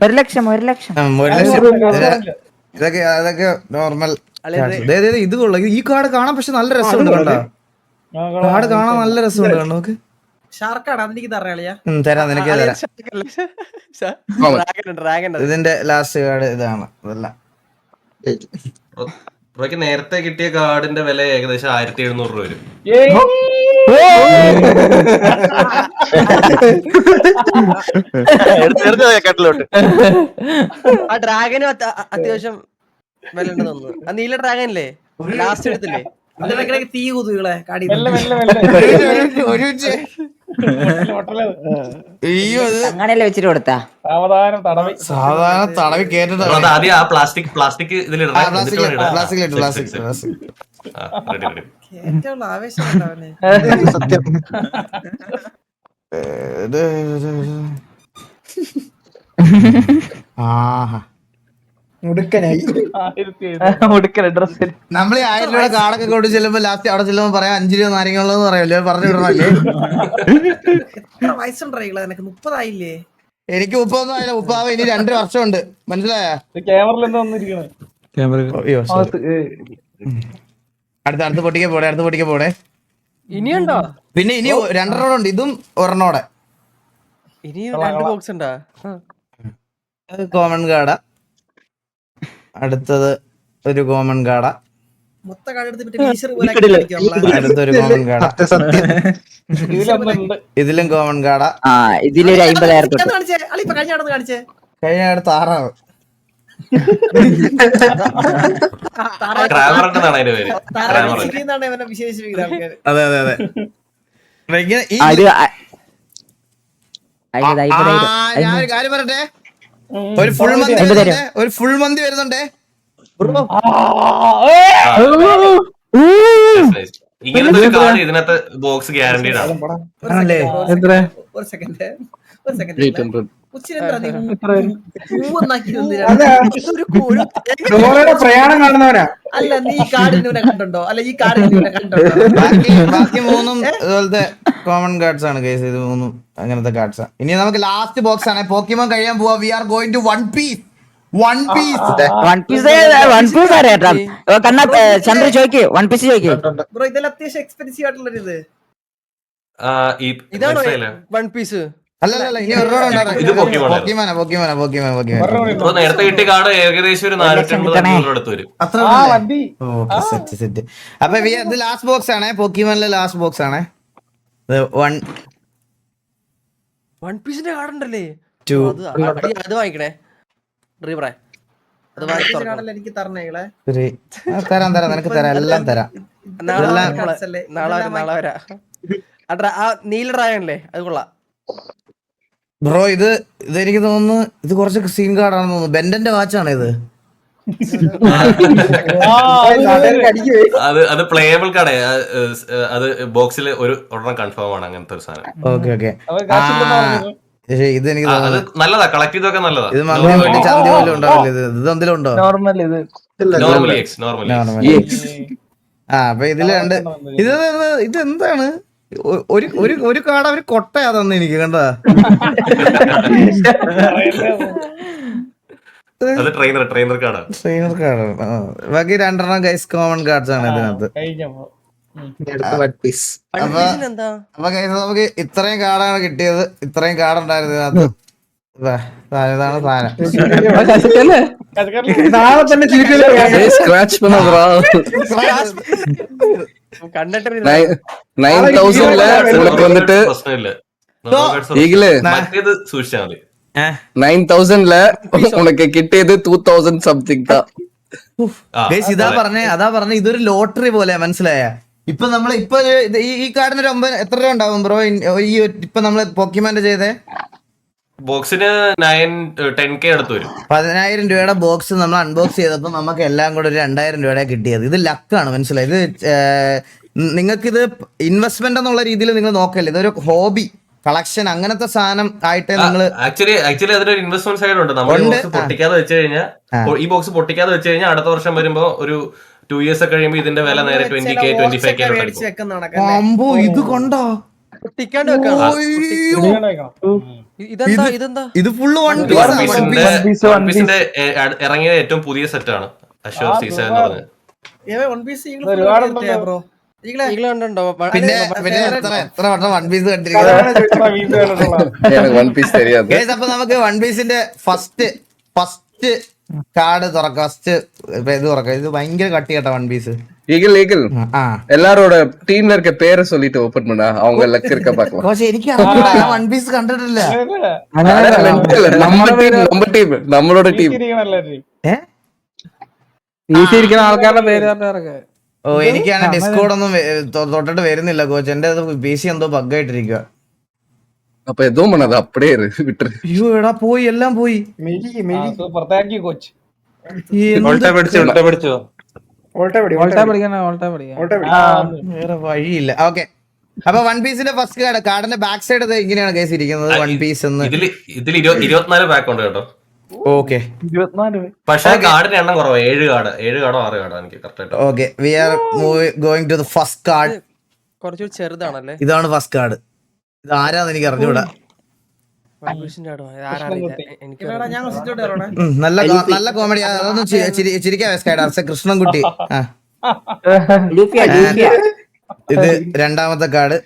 1 ലക്ഷം ഇതൊക്കെ നോർമൽ. ഇത് കൊള്ളാം. ഈ കാർഡ് കാണാൻ പക്ഷെ നല്ല രസമുണ്ട്. കണ്ടോ? കാർഡ് കാണാൻ നല്ല രസമുണ്ട്. കണ്ടോ നോക്ക്. ഷാർക്കാണ്. അതെനിക്ക് തരാളിയാ. തരാം, നിനക്ക് തരാം. ഇതിന്റെ ലാസ്റ്റ് കാർഡ് ഇതാണ്. അതല്ല ബ്രോയ്ക്ക് നേരത്തെ കിട്ടിയ കാർഡിന്റെ വില ഏകദേശം 1700 രൂപ വരും. കേട്ടിലോട്ട് ആ ഡ്രാഗനും അത്യാവശ്യം വില ഉണ്ടെന്ന് തോന്നുന്നു. ആ നീല ഡ്രാഗനല്ലേ ലാസ്റ്റ് എടുത്തില്ലേ? അതിനൊക്കെ തീ കുതുകളെ കാടി. അങ്ങനെയല്ലേ വെച്ചിട്ട് കൊടുത്താ? സാധാരണ തടവി കേട്ടിട്ട് ആദ്യം ആ പ്ലാസ്റ്റിക് ഇതിലിടണം. ഏറ്റവും ആവേശം ഉണ്ടാവനെ. സത്യം. മുടുക്കനായി. നമ്മള് 1000 രൂപയുടെ കാർഡൊക്കെ കൊണ്ട് ചെല്ലുമ്പോ ലാസ്റ്റ് അവിടെ ചെല്ലുമ്പോ പറയാം 5 രൂപ നാരങ്ങളുള്ളതെന്ന് പറയല്ലേ. പറഞ്ഞു വിടണല്ലേ? എത്ര വയസ്സുണ്ടായില്ല നിനക്ക്? 30 ആയില്ലേ? എനിക്ക് 30 ആയില്ല. 30 ഇനി 2 വർഷമുണ്ട്. മനസ്സിലായ? ക്യാമറയിൽ എന്താ വന്നിരിക്കണേ? അടുത്ത പൊട്ടിക്കാൻ പോണേ. ഇനിയുണ്ടോ? പിന്നെ ഇനി 2 ഉണ്ട്. ഇതും ഒരെണ്ണോടെ. ഇനിയും 2 ബോക്സ് ഉണ്ടാ? കോമൺ കാർഡാ. അടുത്തത് ഒരു കോമൺ കാർഡാ. അടുത്തൊരു കോമൺ കാർഡാ. ഇതിലും കോമൺ കാർഡാ. ഇതിലൊരു 50,000 കാണിച്ചേ. കഴിഞ്ഞ കാർഡ് താറാവ്. ക്രാമർ എന്നാണ് അതിന്റെ പേര്. ക്രാമർ. എന്നാണ് ഇവനെ വിശേഷിപ്പിക്കുന്നത് ആൾക്കാര്. അതെ അതെ അതെ. ഇങ്ങനെ ഈ- ഞാനൊരു കാര്യം പറയട്ടെ, ഒരു ഫുൾ മന്തി വരുന്നുണ്ടേ, ഒരു ഫുൾ മന്തി വരുന്നുണ്ടേ. ഇങ്ങനത്തെ ഒരു കാർഡ് ഇതിനകത്ത് ബോക്സ് ഗ്യാരണ്ടീഡ് ആണ്. ഒരു സെക്കൻഡ് ഒരു സെക്കൻഡ് 800. പ്രയാണം കാണുന്നവരാ. അല്ല നീ ഈ കാർഡിനെ കണ്ടുണ്ടോ? അല്ല ഈ കാർഡിനെ കണ്ടുണ്ടോ? ബാക്കി മൂന്നും ഇതുപോലത്തെ കോമൺ കാർഡ്സ് ആണ് കേസ്. ഇത് മൂന്നും അങ്ങനത്തെ കാർഡ്സ്. ഇനി നമുക്ക് ലാസ്റ്റ് ബോക്സ് ആണ്. പോക്കിമോൻ കഴിയാൻ പോവാ. We are going to One Piece. Chandra ചോദിക്ക്, വൺ പീസ് ചോദിക്ക്. ബ്രോ ഇതെല്ലാം അത്യാവശ്യം എക്സ്പെൻസീവ് ആയിട്ടുള്ളൊരു ഇത്. ഇതാണോ മനസ്സിലായില്ല. One Piece? അല്ല ഇനി ഒരെണ്ണം ഇത് പോക്കിമോൻ നേരത്തെ കിട്ടിയ കാർഡ് ഏകദേശം ഒരു 450 അടുത്ത് വരും. അത്ര സെറ്റ് സെറ്റ്. അപ്പൊ ഇത് ലാസ്റ്റ് ബോക്സ് ആണ്. പോക്കിമോനിലെ ലാസ്റ്റ് ബോക്സ് ആണ്. വൺ പീസിന്റെ കാർഡ് ഉണ്ടല്ലേ? 2 അത് വാങ്ങിക്കണേ റീബ്രേ. അത് കാർഡല്ല എനിക്ക് തരണേകളെ. 3 തരാം നിനക്ക് തരാം, എല്ലാം തരാം. നാളെ വരാ. ആ നീല ഡ്രാഗണല്ലേ അത് കൊള്ളാം ബ്രോ. ഇതെനിക്ക് തോന്നുന്നു ഇത് കുറച്ച് സീൻ കാർഡാണെന്ന് തോന്നുന്നു. ബെൻഡന്റെ വാച്ചാണ് ഇത്. അത് പ്ലേയബിൾ കാർഡ്. അത് ബോക്സിൽ ഒരെണ്ണം കൺഫേം ആണ്. അങ്ങനത്തെ ഒരു സാധനം. ഓക്കെ ഇത് എനിക്ക് അത് തോന്നുന്നു നല്ലതാ. കളക്ട് ചെയ്തൊക്കെ നല്ലതാ. ഇത് മങ്ങി വേണ്ടി ചന്തി പോലും ഉണ്ടാവില്ല. ഇത് എന്തെങ്കിലും ഉണ്ടോ? നോർമലി അപ്പൊ ഇതില് രണ്ട് ഇത് എന്താണ്? ഒരു കാർഡ് അവര് കൊട്ടയാ തന്നെ എനിക്ക് കണ്ടാ. അത് ട്രെയിനർ കാർഡാണ്. ട്രെയിനർ കാർഡാണ്. ബാക്കി 2 ഗൈസ് കോമൺ കാർഡ്സ് ആണ് ഇതിനകത്ത്. എന്താ അപ്പൊ ഗൈസ് നമുക്ക് ഇത്രയും കാർഡാണ് കിട്ടിയത്. ഇത്രയും കാർഡ് ഉണ്ടായിരുന്നു ഇതിനകത്ത്. ഇതാണ് സാധനം. നാളെ തന്നെ സ്ക്രാച്ച് കണ്ടിട്ട് 9,000ல உனக்கு வந்துட்டு പ്രശ്നമില്ല. ஈகிளு മറ്റേത് സൂക്ഷിച്ചാൽ മതി. 9,000ல உனக்கு കിട്ടിയത് 2,000 സംതിങ് தான். ഗൈസ് അതാ പറഞ്ഞ ഇതൊരു ലോട്ടറി പോലെ. മനസ്സിലായ? ഇപ്പൊ നമ്മള് ഈ കാർഡിന് ഒരു 9 എത്ര രൂപ ഉണ്ടാവും ബ്രോ? ഇപ്പൊ നമ്മള് പോക്കിമാന്റെ ചെയ്തേ ബോക്സിന് 10K അടുത്ത് വരും. 10,000 രൂപയുടെ ബോക്സ് നമ്മൾ അൺബോക്സ് ചെയ്തപ്പോ നമുക്ക് എല്ലാം കൂടെ ഒരു 2,000 രൂപയുടെ കിട്ടിയത്. ഇത് ലക്കാണ്. മനസ്സിലായി? ഇത് നിങ്ങൾക്ക് ഇത് ഇൻവെസ്റ്റ്മെന്റ് എന്നുള്ള രീതിയിൽ നിങ്ങൾ നോക്കല്ലേ. ഇതൊരു ഹോബി കളക്ഷൻ അങ്ങനത്തെ സാധനം ആയിട്ട് നിങ്ങൾ ആക്ച്വലി അതിനൊരു ഇൻവെസ്റ്റ്മെന്റ് സൈഡ് ഉണ്ട്. നമ്മൾ ഈ ബോക്സ് പൊട്ടിക്കാതെ വെച്ച് കഴിഞ്ഞാൽ അടുത്ത വർഷം വരുമ്പോ ഒരു 2 years ഒക്കെ കഴിയുമ്പോൾ ഇതിന്റെ വില നേരെ 20K 25K അമ്പോ ഇത് കൊണ്ടോ പൊട്ടിക്കാണ്ട് വെക്കാം. ഇതെന്താ ഇത് ഫുള്ള് പീസിന്റെ ഇറങ്ങിയ ഏറ്റവും പുതിയ സെറ്റാണ് അഷ്യൂർ സീസൺ എന്ന് പറഞ്ഞത്. ബ്രോ കണ്ടോ? പിന്നെ എത്ര വട്ടം വൺ പീസ് കണ്ടിരിക്കുന്നത്. വൺ പീസ് தெரியாது. അപ്പൊ നമുക്ക് വൺ പീസിന്റെ ഫസ്റ്റ് கார்டு துறக்க ஃபர்ஸ்ட் இது துறக்க இது பயங்கர கட்டி கட்ட ஒன் பீஸ் ஈகிள் எல்லாரோட டீம்ல இருக்க பேரை சொல்லிட்டு ஓபன் பண்ணா அவங்க லக் இருக்க பார்க்கலாம். கோச் എനിക്ക് അറിയില്ല ஒன் பீஸ் കണ്ടിട്ടില്ല. நம்ம டீம் நம்மளோட டீம் ഈസി ഇരിക്കുന്ന ആൾക്കാരുടെ പേര് പറഞ്ഞിറക്കെ. ഓ എനിക്കാണ് ഡിസ്കോഡ് ഒന്നും തൊട്ടിട്ട് വരുന്നില്ല കോച്ച്. എന്റെ PC എന്തോ ബഗ് ആയിട്ടിരിക്കുക. அப்ப எதுவும் பண்ணாத அப்படியே விட்டுரு. ஐயோ எடா போய் எல்லாம் போய் സൂപ്പർ താങ്ക് യു കോച്ച്. വേറെ വഴിയില്ല. ഓക്കെ അപ്പൊ വൺ പീസിന്റെ ഫസ്റ്റ് കാർഡിന്റെ ബാക്ക് സൈഡ് ഇങ്ങനെയാണ് കേസ് ഇരിക്കുന്നത്. വൺ പീസ് ഇതിൽ 24 പാക്ക് ഉണ്ട് കേട്ടോ. ഓക്കെ പക്ഷേ കാർഡിന്റെ എണ്ണം കുറവാ. 7 കാർഡോ 6 കാർഡോ എനിക്ക് correct. Okay we are going to the first card. കുറച്ചുകൂടി ചെറുതാണല്ലേ. ഇതാണ് ഫസ്റ്റ് കാർഡ്. ഇത് ആരാന്ന് എനിക്ക് അറിഞ്ഞൂടാ. നല്ല കോമഡി. അതൊന്നും ചിരിക്കാ കൃഷ്ണൻകുട്ടി. ഇത് രണ്ടാമത്തെ കാർഡ്.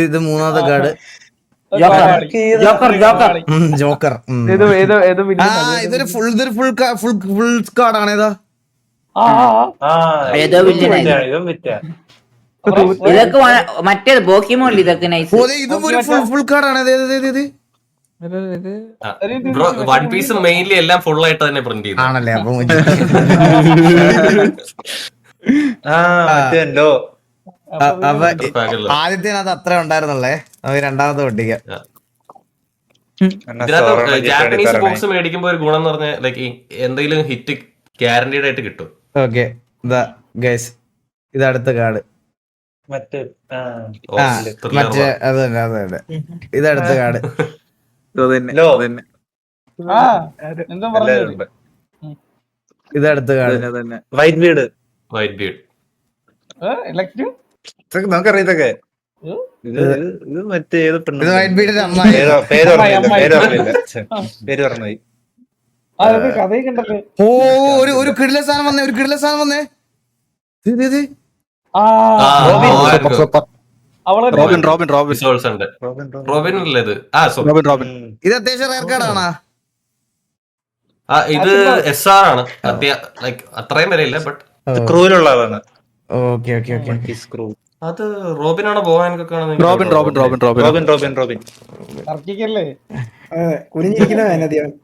ഇത് മൂന്നാമത്തെ കാർഡ്. ജോക്കർ. ഇതൊരു ഫുൾ കാർഡാണ്. ഏതാ ഇതൊക്കെ മറ്റേത് പോക്കിമോണിൽ ഇതൊക്കെ നൈസ്. ഇതും ഒരു ഫുൾ കാർഡാണ്. ബ്രോ വൺ പീസ് മെയിൻലി എല്ലാം ഫുൾ ആയിട്ട് തന്നെ പ്രിന്റ് ചെയ്തു ആണല്ലേ? അപ്പൊ ആദ്യത്തേനകത്ത് അത്ര ഉണ്ടായിരുന്നുള്ളേ. നമുക്ക് രണ്ടാമത്തെ പൊട്ടിക്കാം. ഇതിനകത്ത് ജാപ്പനീസ് ബോക്സ് മേടിക്കുമ്പോ ഒരു ഗുണം എന്ന് പറഞ്ഞാൽ ലൈക്ക് എന്തെങ്കിലും ഹിറ്റ് ഗ്യാരണ്ടീഡ് ആയിട്ട് കിട്ടും. ഓക്കെ ഗൈസ്, ഇത് അടുത്ത കാർഡ്. മറ്റേ അത് തന്നെ ഇത് അടുത്ത കാർഡ്. ഇത് അടുത്ത കാർഡ്. വൈറ്റ് ബീഡ് നമുക്കറിയത്തൊക്കെ ഇത് വൈറ്റ് ബീഡിന്റെ അമ്മായി. പേര് പറഞ്ഞായി. ഓ ഒരു കിടില സാധനം വന്നേ, ഒരു കിടില സാധനം വന്നേ. ഇത് അത്യാവശ്യം റയർ കാർഡാണോ? ഇത് SR ആണ്. അത്രയും വരെയില്ല, ബട്ട് ക്രൂവിലുള്ള ആളാണ്. Okay okay okay. അത് റോബിനാണോ ബോഹാനൊക്കെ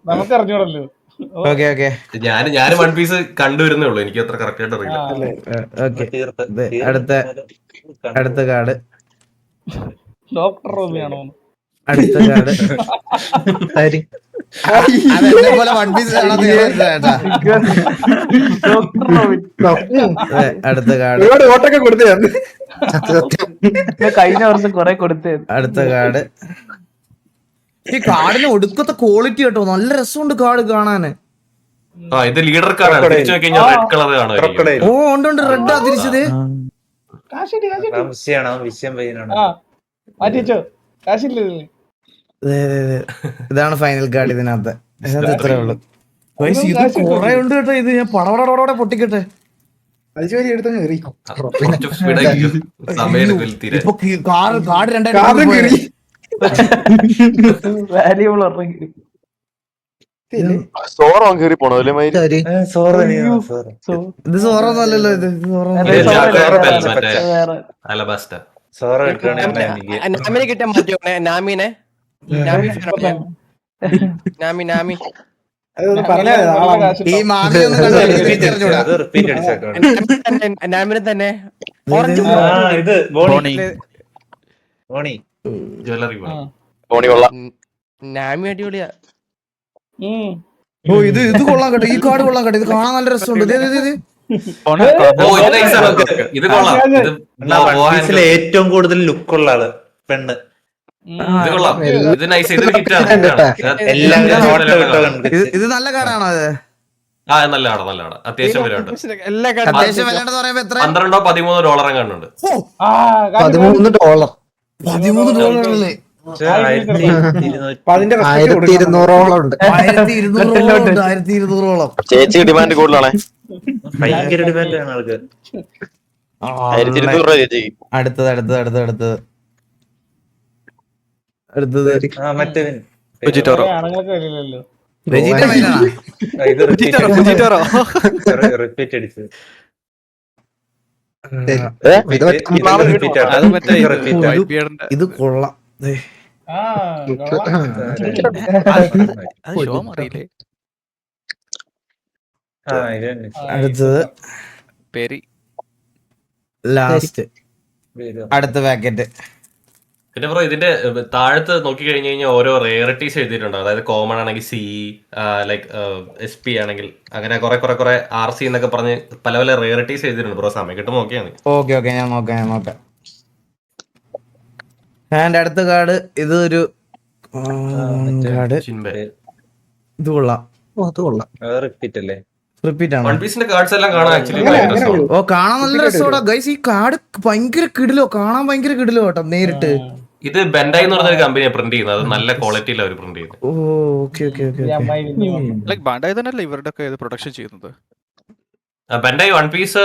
നമുക്ക് അറിഞ്ഞൂടല്ലോ. Okay okay. ഞാൻ വൺ പീസ് കണ്ടുവരുന്നേ ഉള്ളൂ, എനിക്ക് അത്ര കറക്റ്റ് ആയിട്ട് അറിയില്ല. അടുത്ത കാർഡ്. ഡോക്ടർ റോബിയാണോ? അടുത്ത കാർഡ്. അതെന്നെ പോലെ വൺ പീസ് അടുത്ത കാർഡ്. ഓട്ടൊക്കെ കൊടുത്തേ കഴിഞ്ഞ വർഷം കൊറേ കൊടുത്തേ. അടുത്ത കാർഡ്. ഈ കാർഡിന് ഒടുക്കത്തെ ക്വാളിറ്റി കേട്ടോ, നല്ല രസമുണ്ട് കാർഡ് കാണാന്. ഇത് ലീഡർ കാർഡാണ്. റെഡ് കളർ കാണും. ഓ ഉണ്ട് ഉണ്ട്, റെഡ് ആ തിരിച്ചത്. ഇതാണ് ഫൈനൽ കാർഡ്. ഇതിനകത്ത് ഇത്രേ ഉള്ളു. ഇത് കൊറേ ഉണ്ട് കേട്ടോ. ഇത് ഞാൻ പടവടോടെ പൊട്ടിക്കട്ടെ. ഇപ്പൊ കാർഡ് രണ്ടായിരം ഇത് സോറൊന്നുമല്ലല്ലോ. ഇത് നാമിനെ കിട്ടിയാ മാറ്റിയോ? നാമിനെ നാമി ഈ മാമിയൊന്നും നാമിനെ തന്നെ നാമി അടിപൊളിയാ. ഓ ഇത് കൊള്ളാൻ കേട്ടോ. ഈ കാർഡ് കൊള്ളാൻ കേട്ടോ. ഇത് കാണാൻ നല്ല രസമുണ്ട്. ഏറ്റവും കൂടുതൽ ലുക്കുള്ള ആള് പെണ്ണ്. ഇത് നല്ല കാർഡാണോ? അത് നല്ല അത്യാവശ്യം വിലയുണ്ട്. അത്യാവശ്യം വിലയുണ്ടെന്ന് പറയുമ്പോ എത്ര? $12-13 കണ്ടുണ്ട്. $13. $13 1200 ചേച്ചി ഡിമാൻഡ് കൂടുതലാണേ. ഭയങ്കര ഡിമാൻഡാണ് ആൾക്ക്. 1200 രൂപ ചേച്ചി. അടുത്തത് ഇത് കൊള്ളാം. അടുത്തത് ലാസ്റ്റ് അടുത്ത പാക്കറ്റ്. പിന്നെ ബ്രോ ഇതിന്റെ താഴത്ത് നോക്കി കഴിഞ്ഞു കഴിഞ്ഞാൽ ഓരോ റേറിറ്റീസ് എഴുതിയിട്ടുണ്ട്. അതായത് കോമൺ ആണെങ്കിൽ CE, ലൈക്ക് SP ആണെങ്കിൽ അങ്ങനെ കുറെ RC എന്നൊക്കെ പറഞ്ഞ് പല റേറിറ്റീസ് എഴുതിയിട്ടുണ്ട്. ബ്രോ സമയം കിട്ടും നോക്കിയാണ്. ഓക്കെ ഞാൻ നോക്കാം. ആൻഡ് അടുത്ത കാർഡ്. ഇത് ഒരു കാർഡ്. ഇത് കൊള്ളാം. റിപ്പീറ്റ് ആണ്. ഓ കാണാൻ നല്ല രസമാണ് ഗൈസ്. ഈ കാർഡ് ഭയങ്കര കിടിലോ, കാണാൻ ഭയങ്കര കിടിലോ കേട്ടോ നേരിട്ട്. ഇത് ബെൻഡായി എന്ന് പറഞ്ഞൊരു കമ്പനിയാണ് പ്രിന്റ് ചെയ്യുന്നത്. അത് നല്ല ക്വാളിറ്റിയിൽ അവർ പ്രിന്റ് ചെയ്യുന്നത്. ഓ ഓക്കെ. ബെൻഡായി തന്നെയല്ലേ ഇവരുടെ ഒക്കെ പ്രൊഡക്ഷൻ ചെയ്യുന്നത്? ബെൻഡായി വൺ പീസ്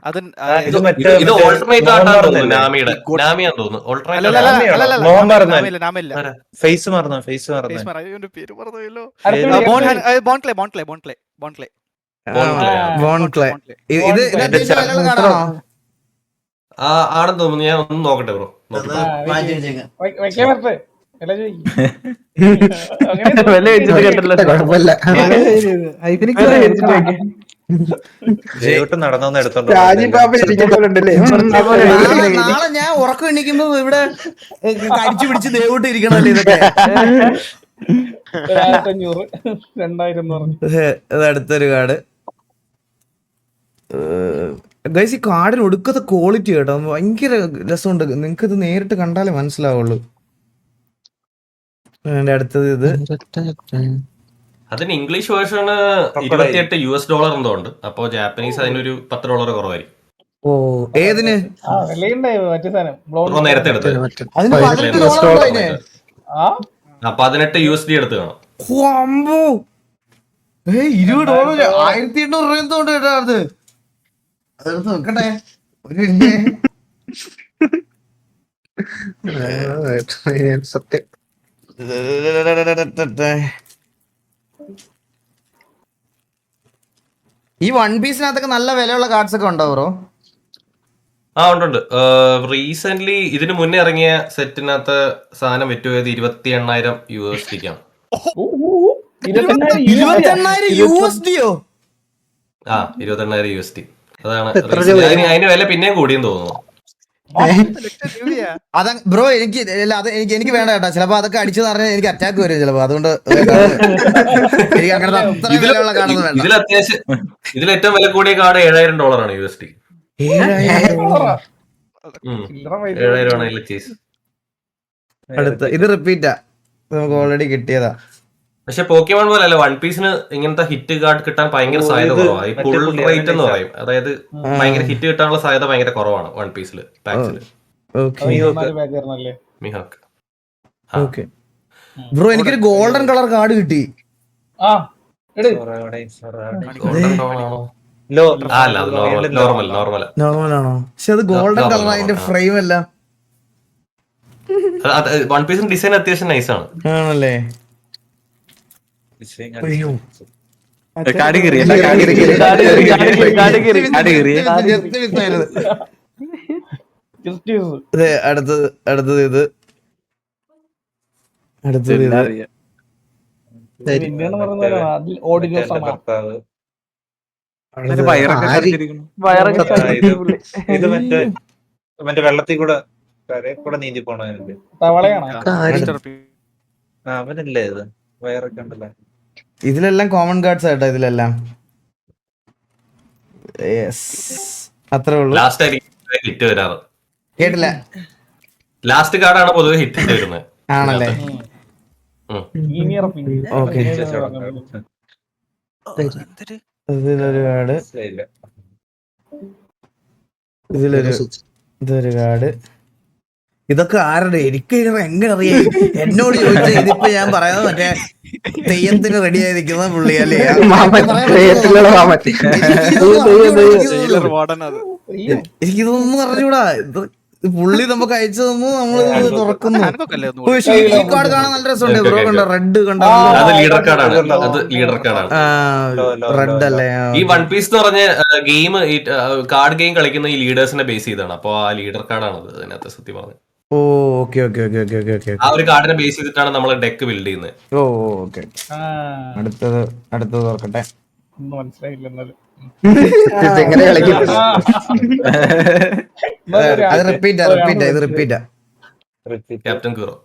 അത് ഇത് മറ്റേ ഇത് ഓൾട്ടർനേറ്റ് ആയിട്ടാണ് തോന്നുന്നു. നാമിയാന്ന് തോന്നുന്നു. നാമില്ല ഫേസ് മറന്നു ഫേസ് മറന്നു ഇവന്റെ പേര് പറഞ്ഞല്ലോ. അടുത്ത ബോൺക്ലേ ബോൺക്ലേ. ഇത് അത്യാവശ്യം വിലയുള്ള കാർഡാണോ? ആണെന്ന് തോന്നുന്നു. ഞാൻ ഒന്ന് നോക്കട്ടെ ബ്രോ. വെക്കാൻ പറ്റേ വില ചോദിക്കും നടന്നോന്ന് എടുത്തോണ്ട് നാളെ ഞാൻ ഉറക്കം എണ്ണിക്കുമ്പോ ഇവിടെ കടിച്ചു പിടിച്ച് ദേവോട്ട് ഇരിക്കണല്ലേ ഇതൊക്കെ. 1500 2000 പറഞ്ഞു. ഇത് അടുത്തൊരു കാർഡ്. ഗൈസ്, ഈ കാർഡിന് ഒടുക്കത്തെ ക്വാളിറ്റി കേട്ടോ, ഭയങ്കര രസമുണ്ട്. നിങ്ങക്ക് ഇത് നേരിട്ട് കണ്ടാലേ മനസ്സിലാവുള്ളൂ. അതിന്റെ അടുത്തത് ഇത് അതിന് ഇംഗ്ലീഷ് വേർഷന് $28 എന്തോ ഉണ്ട്. അപ്പൊ ജാപ്പനീസ് അതിനൊരു $10 കുറവായിരിക്കും. ഓ, ഏതിന്? വിലയുണ്ടായി മറ്റേ സാധനം ബ്രോ നേരത്തെ എടുത്തത് അതിന് $18 അതിന്. $18 USD എടുത്ത് കാണാം. അമ്പോ, $20 $1800 എന്തോണ്ട് കേട്ടോ അത്. അതെടുത്ത് നോക്കട്ടെ ഒരു സത്യം. ഈ വൺ പീസിനകത്തൊക്കെ നല്ല വിലയുള്ള കാർഡ്സ് ഒക്കെ ഉണ്ടോ ബ്രോ? ഉണ്ട്. റീസെന്റ് ഇതിന് മുന്നേ ഇറങ്ങിയ സെറ്റിനകത്ത് സാധനം വിറ്റുപോയത് 28,000 USDക്കാണ്. 28,000 USDയോ? 28,000 USD. അതാണ് അതിന് വില പിന്നെയും കൂടിയെന്ന് തോന്നുന്നു. അതാ ബ്രോ, എനിക്ക് വേണ്ട കേട്ടോ. ചിലപ്പോ അതൊക്കെ അടിച്ചെന്ന് പറഞ്ഞാൽ എനിക്ക് അറ്റാക്ക് വരും ചിലപ്പോ. അതുകൊണ്ട് എനിക്ക് അങ്ങനെ അത്ര വിലയുള്ള കാർഡൊന്നും വേണ്ട. ഇതിൽ ഏറ്റവും വില കൂടിയ കാർഡ് $7,000 ആണ് USD. 7,000 അടുത്ത ഇത് റിപ്പീറ്റാ, നമുക്ക് ഓൾറെഡി കിട്ടിയതാ. പക്ഷെ പോക്കിമോൺ പോലെ അല്ല, വൺ പീസിന് ഇങ്ങനത്തെ ഹിറ്റ് കാർഡ് കിട്ടാൻ ഭയങ്കര സാധ്യത കുറവാണ്. ഈ പുൾ റേറ്റ് എന്ന് പറയും, അതായത് ഭയങ്കര ഹിറ്റ് കിട്ടാനുള്ള സാധ്യത ഭയങ്കര കുറവാണ് വൺ പീസില്. ബ്രോ, എനിക്കൊരു ഗോൾഡൻ കളർ കാർഡ് കിട്ടി. നോർമൽ ആണോ? പക്ഷെ അത് ഗോൾഡൻ കളർ, അതിന്റെ ഫ്രെയിം അല്ല. വൺ പീസിന്റെ ഡിസൈൻ അത്യാവശ്യം നൈസാണ്. ആണല്ലേ? അടുത്തത് ഇത് ഇത് മറ്റേ വെള്ളത്തിൽ കൂടെ നീന്തി പോണേ അവനല്ലേ ഇത് വയറൊക്കെ ഉണ്ടല്ലേ. ഇതിലെല്ലാം കോമൺ കാർഡ്സ് ആയിട്ടോ ഇതിലെല്ലാം. അത്രേ ഉള്ളൂ. ഹിറ്റ് വരാറ് കേട്ടില്ല. ലാസ്റ്റ് കാർഡാണ് പൊതുവെ ഹിറ്റ് വരുന്നത്. ആണല്ലേ? ഓക്കെ, ഇതിലൊരു കാർഡ്, ഇതൊരു കാർഡ്. ഇതൊക്കെ ആരുടെ? എനിക്ക് എങ്ങനെ അറിയാം? എന്നോട് ചോദിച്ചാൽ ഇതിപ്പോ ഞാൻ പറയുന്നത് മറ്റേ തെയ്യത്തിന് റെഡി ആയി നിൽക്കുന്ന പുള്ളി അല്ലേ? എനിക്കിതൊന്നും അറിഞ്ഞൂടാ. പുള്ളി നമുക്ക് അയച്ചു തന്നു, നമ്മൾ തുറക്കുന്നു. ഈ കാർഡ് കാണാൻ നല്ല രസമുണ്ട് ബ്രോ. കണ്ടോ? റെഡ് കണ്ടോ? അത് ലീഡർ കാർഡാണ്. അത് ലീഡർ കാർഡാണ്. റെഡ് അല്ലേ? ഈ വൺ പീസ് എന്ന് പറഞ്ഞ ഗെയിം, കാർഡ് ഗെയിം കളിക്കുന്ന ഈ ലീഡേഴ്സിനെ ബേസ് ചെയ്താണ്. അപ്പൊ ആ ലീഡർ കാർഡാണ് അതിനകത്ത് സത്യം പറഞ്ഞത്. ഓ, okay okay okay okay okay okay. ആ ഒരു കാർഡിനെ ബേസ് ചെയ്തിട്ടാണ് നമ്മൾ ഡെക്ക് ബിൽഡ് ചെയ്യുന്നത്. ഓ, ഓക്കെ. അടുത്തത് ഓർക്കട്ടെ. മനസ്സിലായില്ല എന്നാലും അത് റിപ്പീറ്റാ. ഇത് റിപ്പീറ്റാ. ക്യാപ്റ്റൻ കീറോ.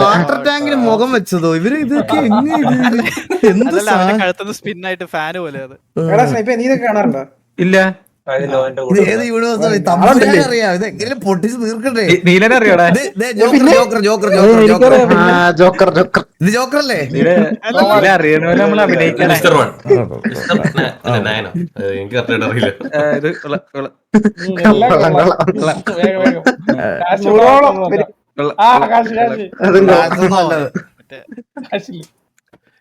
വാട്ടർ ടാങ്കിന് മുഖം വെച്ചതോ ഇവര്? ഇതൊക്കെ സ്പിന്നായിട്ട് ഫാന് പോലെ അത്. കാണാറുണ്ടോ? ഇല്ല. ഏത് യൂണിവേഴ്സ് തമിഴ് അറിയാം. ഇത് എങ്ങനെ പൊട്ടിച്ച് തീർക്കണ്ടേ? നീലനെ അറിയോടാ? ജോക്കർ ഇത് ജോക്കറല്ലേ? അറിയണ നമ്മൾ അഭിനയിക്കാൻ. Mister one. നയനോ? എനിക്ക് കറക്റ്റായിട്ട് അറിയില്ല.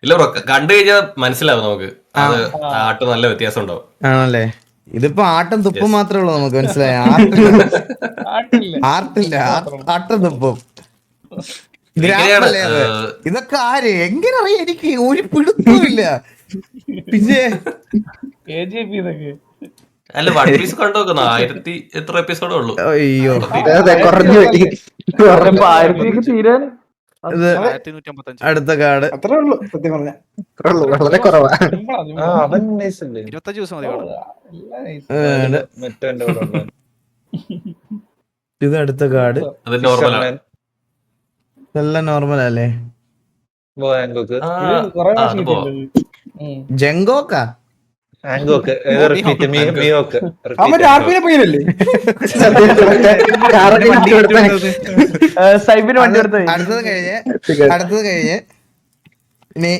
ഇല്ല ബ്രോ, കണ്ടു കഴിഞ്ഞാൽ മനസ്സിലാവും നമുക്ക് അത് ആട്ട് നല്ല വ്യത്യാസം ഉണ്ടാവും. ആണല്ലേ? ഇതിപ്പോ ആട്ടും തുപ്പും മാത്രമേ ഉള്ളൂ നമുക്ക്, മനസ്സിലായ? ആർട്ടില്ല, ആട്ടും തുപ്പും. ഗ്രാഫല്ലേ അത്? ഇതൊക്കെ ആര് എങ്ങനെ അറിയാം? എനിക്ക് ഒരു പിടുത്തമില്ല. പിന്നെ അല്ല, വൺ പീസ് കണ്ടു നോക്കുന്ന 1000 എത്ര എപ്പിസോഡേ ഉള്ളൂ. അയ്യോ, കുറഞ്ഞു ഇത് 1155. അടുത്ത കാർഡ്. അത്രേ ഉള്ളൂ സത്യം പറഞ്ഞ. വളരെ കുറവാ. അവൻ nice അല്ലേ? 25 ദിവസം മതി കാണാൻ. മറ്റേ എന്റെ കൂടെ ഉള്ള ഇത് അടുത്ത കാർഡ്. അത് നോർമലാണ്. ഇതെല്ലാം നോർമൽ അല്ലേ? ഹാങ്കോക്ക് അത് പോവാം. ജങ്കോക്കാ? ഹാങ്കോക്ക് റിപ്പീറ്റ് മിയോക്ക് അവൻ രാത്രിയിലെ പയ്യനല്ലേ? സൈബിന് വണ്ടി എടുത്ത അടുത്തത് കഴിഞ്ഞ് ഇനി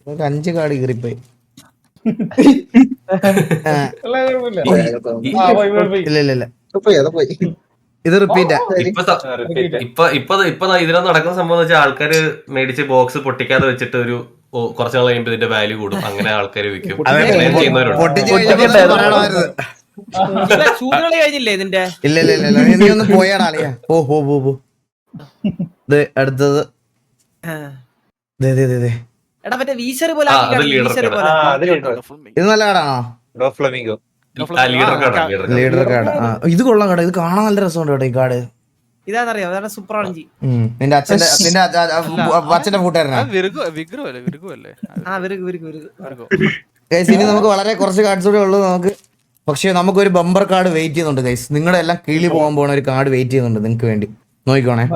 ഒരു 5 കാർഡ് കീറിപ്പോയി. ഇല്ല ഇത് റിപ്പീറ്റാ. ഇപ്പൊ ഇതിനകത്ത് നടക്കുന്ന സംഭവം എന്ന് വെച്ചാൽ ആൾക്കാര് മേടിച്ച് ബോക്സ് പൊട്ടിക്കാതെ വെച്ചിട്ട് ഒരു കുറച്ച് നാൾ കഴിയുമ്പോൾ ഇതിന്റെ വാല്യൂ കൂടും. അങ്ങനെ ആൾക്കാർ വിൽക്കും. ചൂടുകളി കഴിഞ്ഞില്ലേ ഇതിന്റെ? ഇല്ല നീ ഒന്ന് പോയാടാ അളിയാ. പോ അടുത്തത് എടാ മറ്റേ വീശർ പോലെ ഇത് നല്ല കാർഡാണോ? Flamingo leader card. ഇത് കൊള്ളാം കാർഡ്. ഇത് കാണാൻ നല്ല രസമുണ്ട് കേട്ടോ ഈ കാർഡ്. ഇതാണെന്നറിയോ? അതാണ് സൂപ്പറാണ്. നിന്റെ അച്ഛന്റെ കൂട്ടുകാരനാ? ഇനി നമുക്ക് വളരെ കുറച്ച് കാർഡ്സ് കൂടെ ഉള്ളൂ നമുക്ക്. പക്ഷെ നമുക്കൊരു ബമ്പർ കാർഡ് വെയിറ്റ് ചെയ്യുന്നുണ്ട് ഗൈസ്. നിങ്ങളുടെ എല്ലാം കിളി പോകാൻ പോണ ഒരു കാർഡ് വെയിറ്റ് ചെയ്യുന്നുണ്ട് നിങ്ങൾക്ക് വേണ്ടി. നോക്കിക്കോണേ.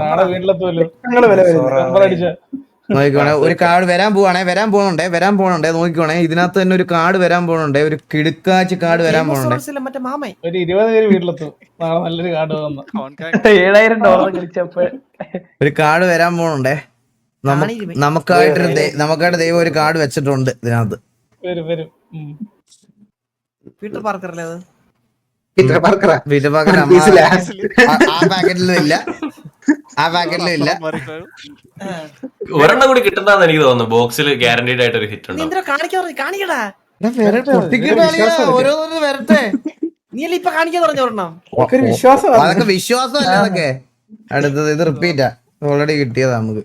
ഒരു കാർഡ് വരാൻ പോണുണ്ടേ. നോക്കിക്കോണേ, ഇതിനകത്ത് തന്നെ ഒരു കാർഡ് വരാൻ പോണുണ്ടേ. ഒരു കിടുക്കാച്ചി കാർഡ് വരാൻ പോണുണ്ടേ. മറ്റേ മാമേ ഒരു 20 പേര് വീട്ടിലെത്തും. നാളെ നല്ലൊരു കാർഡ് വന്നു. $7,000 ഒരു കാർഡ് വരാൻ പോണുണ്ടേ. നമുക്കായിട്ട് ദൈവം ഒരു കാർഡ് വെച്ചിട്ടുണ്ട് ഇതിനകത്ത്. വരും പീറ്റർ പാർക്കറല്ലേ അത്? പീറ്റർ പാർക്കർ ആ പാക്കറ്റിലും ഇല്ല. ഒരെണ്ണം കൂടി കിട്ടുന്നതാന്ന് എനിക്ക് തോന്നുന്നു. ബോക്സിൽ ഗ്യാരണ്ടീഡ് ആയിട്ട് ഒരു ഹിറ്റ് ഉണ്ട്. കാണിക്കടാ. ഓരോന്നും വരട്ടെ. നീ അല്ലേ ഇപ്പൊ കാണിക്കാൻ പറഞ്ഞ ഒരെണ്ണം? അതൊക്കെ വിശ്വാസമല്ല അതൊക്കെ. അടുത്തത് ഇത് റിപ്പീറ്റാ. ഓൾറെഡി കിട്ടിയതാ നമുക്ക്.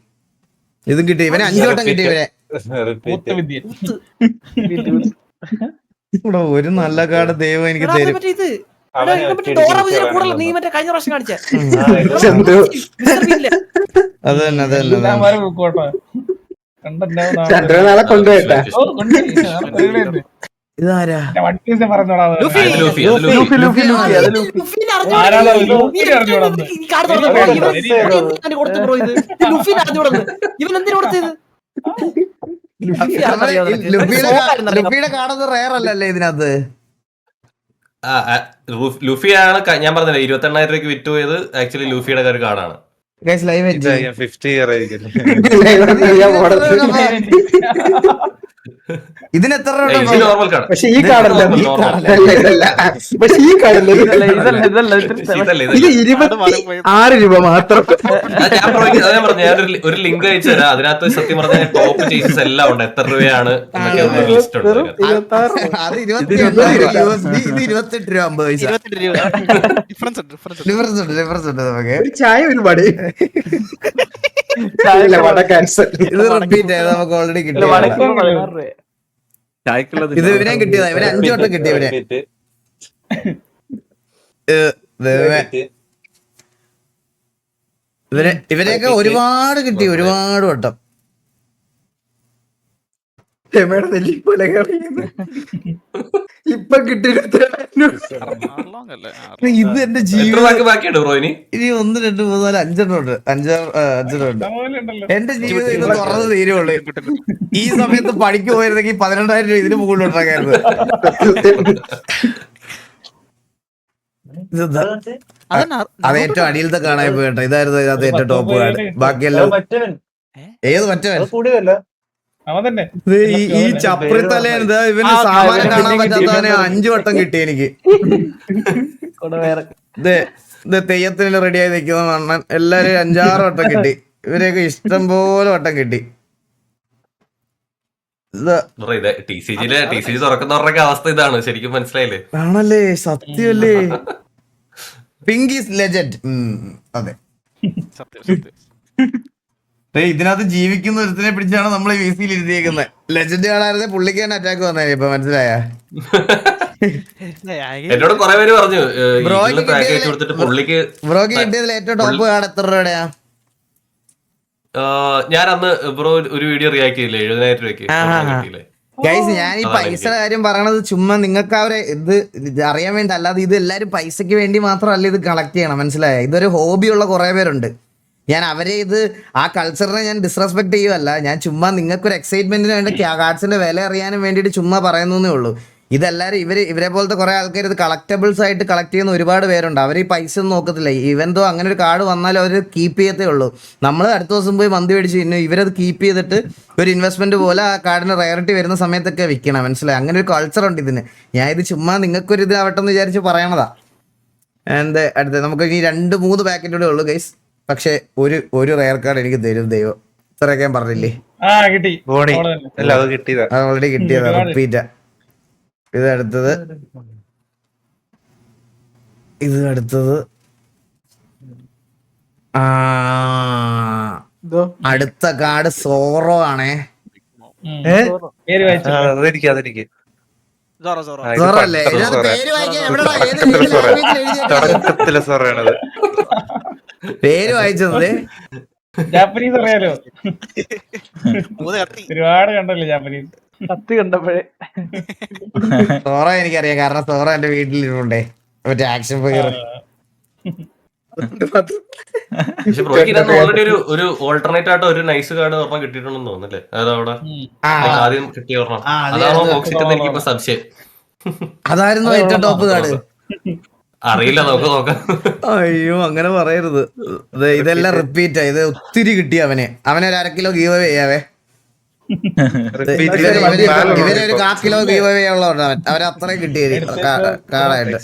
ഇതും കിട്ടി. ഇവനെ 5 വട്ടം കിട്ടി. ഇവിടെ ഒരു നല്ല കാർഡ് ദൈവം എനിക്ക് തരും. നീ മറ്റേ കഴിഞ്ഞ പ്രാവശ്യം കാണിച്ച അത് തന്നെ നാളെ കൊണ്ടുപോയിട്ടാ. ഇതാരാ? ഇവൻ എന്തിനു കൊടുത്തത്? ലുഫിയുടെ കാർഡ് റെയർ അല്ലല്ലേ ഇതിനകത്ത്? ലുഫിയാണ് ഞാൻ പറഞ്ഞില്ലേ 28,000 രൂപയ്ക്ക് വിറ്റ് പോയത്. ആക്ച്വലി ലുഫിയുടെ ഒരു കാർഡാണ്. 50 ഇയർ ആയിരിക്കും. ഇതിന് എത്ര നോർമൽ കാർഡ്. പക്ഷെ ഈ കാർഡല്ല. ഇത് 26 രൂപ മാത്രം. ഞാൻ പറഞ്ഞു ഒരു ലിങ്ക് അയച്ചു തരാം. അതിനകത്ത് സത്യം പറഞ്ഞാൽ ടോപ്പ് ചേസസ് എല്ലാം ഉണ്ട്. എത്ര രൂപയാണ് ലിസ്റ്റ് ഉണ്ട്. അത് 28 രൂപ 50 പൈസ ഡിഫറൻസ് ഉണ്ട് നമുക്ക്. ചായ ഒരുപാട് ഇത് റിപ്പീറ്റ് ആയത് നമുക്ക് ഓൾറെഡി കിട്ടി. ഇത് ഇവനെ കിട്ടിയതാ. ഇവനെ 5 വട്ടം കിട്ടി. ഇവരെയൊക്കെ ഒരുപാട് കിട്ടി. ഒരുപാട് വട്ടം. ഇപ്പൊ കിട്ടി. ഇത് എന്റെ ജീവിതം. ബാക്കിയുണ്ട് ബ്രോ ഇനി 1 2 3 4 5 ഉണ്ട്. 5 ഉണ്ട്. എന്റെ ജീവിതം ഇത് തുറന്ന് തീരുള്ളൂ. ഈ സമയത്ത് പണിക്ക് പോയിരുന്നെങ്കിൽ 12,000 രൂപ ഇതിന് മുകളിൽ ഉണ്ടാക്കായിരുന്നു. അത് ഏറ്റവും അടിയിലത്തെ കാണാൻ പോയി കേട്ടോ. ഇതായിരുന്നു ഇതിനകത്ത് ഏറ്റവും ടോപ്പ് കാർഡ്. ബാക്കിയെല്ലാം ഏത് മറ്റവൻ? ഈ ചപ്രിത്തലേ ഇവന് സാമാനം കാണാൻ പറ്റാത്തവനെ 5 വട്ടം കിട്ടി എനിക്ക്. തെയ്യത്തിന് റെഡിയായി നിൽക്കുന്ന അണ്ണൻ എല്ലാരും 5-6 വട്ടം കിട്ടി. ഇവരെയൊക്കെ ഇഷ്ടം പോലെ വട്ടം കിട്ടി. ഇത് ടി സി ജി തുറക്കുന്നവരുടെയൊക്കെ അവസ്ഥ ഇതാണ്, ശരിക്കും മനസ്സിലായില്ലേ? ആണല്ലേ, സത്യമല്ലേ. Pink is legend. അതെ, സത്യം സത്യം. ഇതിനകത്ത് ജീവിക്കുന്ന ഒരുത്തിനെ പിടിച്ചാണ് നമ്മൾ ഈ VC-യിൽ ഇരുത്തിയേക്കുന്നത്. ലെജൻഡ് കാണാതെ പുള്ളിക്ക് തന്നെ അറ്റാക്ക് വന്നേ. ഇപ്പൊ മനസ്സിലായ? എന്നോട് കുറെ പേര് പറഞ്ഞു ബ്രോയ്ക്ക് പാക്കേജ് കൊടുത്തിട്ട് പുള്ളിക്ക്. ബ്രോക്ക് കിട്ടിയതിൽ ഏറ്റവും ടോപ്പ് കാർഡ് എത്ര രൂപയുടെയാ? ഞാൻ അന്ന് ബ്രോ ഒരു വീഡിയോ റിയാക്ട് ചെയ്തില്ലേ, 70,000 രൂപയ്ക്ക്. ഗൈസ്, ഞാൻ ഈ പൈസയുടെ കാര്യം പറയണത് ചുമ്മാ നിങ്ങൾക്ക് അവരെ ഇത് അറിയാൻ വേണ്ടി, അല്ലാതെ ഇത് എല്ലാരും പൈസക്ക് വേണ്ടി മാത്രമല്ല ഇത് കളക്ട് ചെയ്യണം, മനസ്സിലായ? ഇതൊരു ഹോബിയുള്ള കുറെ പേരുണ്ട്. ഞാൻ അവരെ ആ കൾച്ചറിനെ ഞാൻ ഡിസ്റെസ്പെക്ട് ചെയ്യുമല്ല. ഞാൻ ചുമ്മാ നിങ്ങൾക്കൊരു എക്സൈറ്റ്മെന്റിന് വേണ്ടി കാർഡ്സിന്റെ വില അറിയാനും വേണ്ടിയിട്ട് ചുമ്മാ പറയുന്നേ ഉള്ളൂ. ഇതെല്ലാവരും ഇവരെ പോലത്തെ കുറെ ആൾക്കാർ ഇത് കളക്റ്റബിൾസ് ആയിട്ട് കളക്ട് ചെയ്യുന്ന ഒരുപാട് പേരുണ്ട്. അവർ ഈ പൈസ ഒന്നും നോക്കത്തില്ല. ഇവന്തോ അങ്ങനെ ഒരു കാർഡ് വന്നാലും അവർ കീപ്പ് ചെയ്യത്തേ ഉള്ളൂ. നമ്മൾ അടുത്ത ദിവസം പോയി മന്തി മേടിച്ച് പിന്നെ ഇവരത് കീപ്പ് ചെയ്തിട്ട് ഒരു ഇൻവെസ്റ്റ്മെന്റ് പോലെ ആ കാർഡിന് റയറിറ്റി വരുന്ന സമയത്തൊക്കെ വിൽക്കണം, മനസ്സിലായി? അങ്ങനെ ഒരു കൾച്ചർ ഉണ്ട് ഇതിന്. ഞാൻ ഇത് ചുമ്മാ നിങ്ങൾക്കൊരു ഇതാവട്ടെ എന്ന് വിചാരിച്ച് പറയണതാ. അടുത്ത നമുക്ക് ഇനി 2-3 പാക്കറ്റ് കൂടെ ഉള്ളൂ ഗൈസ്. പക്ഷെ ഒരു റയർ കാർഡ് എനിക്ക് തരും ദൈവം. ഇത്രയൊക്കെ ഞാൻ പറഞ്ഞില്ലേ? കിട്ടി. ഓൾറെഡി കിട്ടിയതാ, റിപ്പീറ്റാ. ഇത് അടുത്തത് അടുത്ത കാർഡ് സോറോ ആണേ. സോറോ അല്ലേ? ഇതിനകത്ത് പേര് വായിക്കാൻ എവിടെടാ? ഏത് എഴുതിയേക്കുന്നത്? പേര് വായിച്ചത് ജാപ്പനീസ് അറിയാലോ, ഒരുപാട് കണ്ടല്ലേ ജാപ്പനീസ്. കത്തി കണ്ടപ്പോഴേ സോറ എനിക്കറിയാം, കാരണം സോറ എന്റെ വീട്ടിലിരുന്നുണ്ടേ, മറ്റേ ആക്ഷൻ ഫിഗർ. പക്ഷെ ബ്രോയ്ക്ക് ഓൾറെഡി ഒരു ഓൾട്ടർനേറ്റ് ആയിട്ട് ഒരു നൈസ് കാർഡ് ഒരെണ്ണം കിട്ടിയിട്ടുണ്ടെന്ന് തോന്നുന്നല്ലേ? അതവിടെ ആദ്യം കിട്ടിയ ഒരെണ്ണം അതാണോ ബോക്സിറ്റ്? എനിക്കിപ്പോ സംശയം. അതായിരുന്നു ഏറ്റവും ടോപ്പ് കാർഡ്. അറിയില്ല, നമുക്ക് നോക്കാം. അയ്യോ, അങ്ങനെ പറയരുത്. ഇതെല്ലാം റിപ്പീറ്റാ. ഇത് ഒത്തിരി കിട്ടി അവന് ഒരു 1/2 കിലോ ഗീവ് അവേ ചെയ്യാവേ. ഇവരെ ഒരു 1/4 കിലോ ഗീവ് അവേ ഉള്ളവർ അവര് അത്രയും കിട്ടിയത് കാർഡായിട്ട്.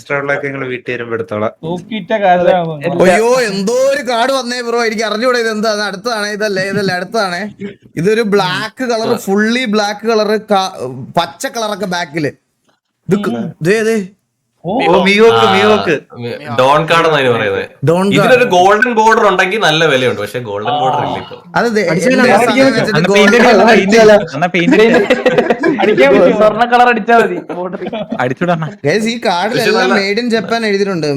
അയ്യോ, എന്തോ ഒരു കാർഡ് വന്നേ ബ്രോ, എനിക്ക് അറിഞ്ഞൂടെ ഇത് എന്താ. അടുത്താണ്, ഇതല്ലേ അടുത്താണ്. ഇതൊരു black colour, fully black colour, പച്ച കളറൊക്കെ ബാക്കില്. ഡോൺ കാർഡ് എന്നാണ് പറയുന്നത്. ഇതിനൊരു ഗോൾഡൻ ബോർഡർ ഉണ്ടെങ്കിൽ നല്ല വിലയുണ്ട്, പക്ഷെ ഗോൾഡൻ ബോർഡർ ഇല്ല ഇപ്പൊ. സ്വർണ്ണ കളർ അടിച്ചാൽ മതി. ഈ കാർഡിലെല്ലാം മെയ്ഡ് ഇൻ ജപ്പാൻ എഴുതിയിട്ടുണ്ട്.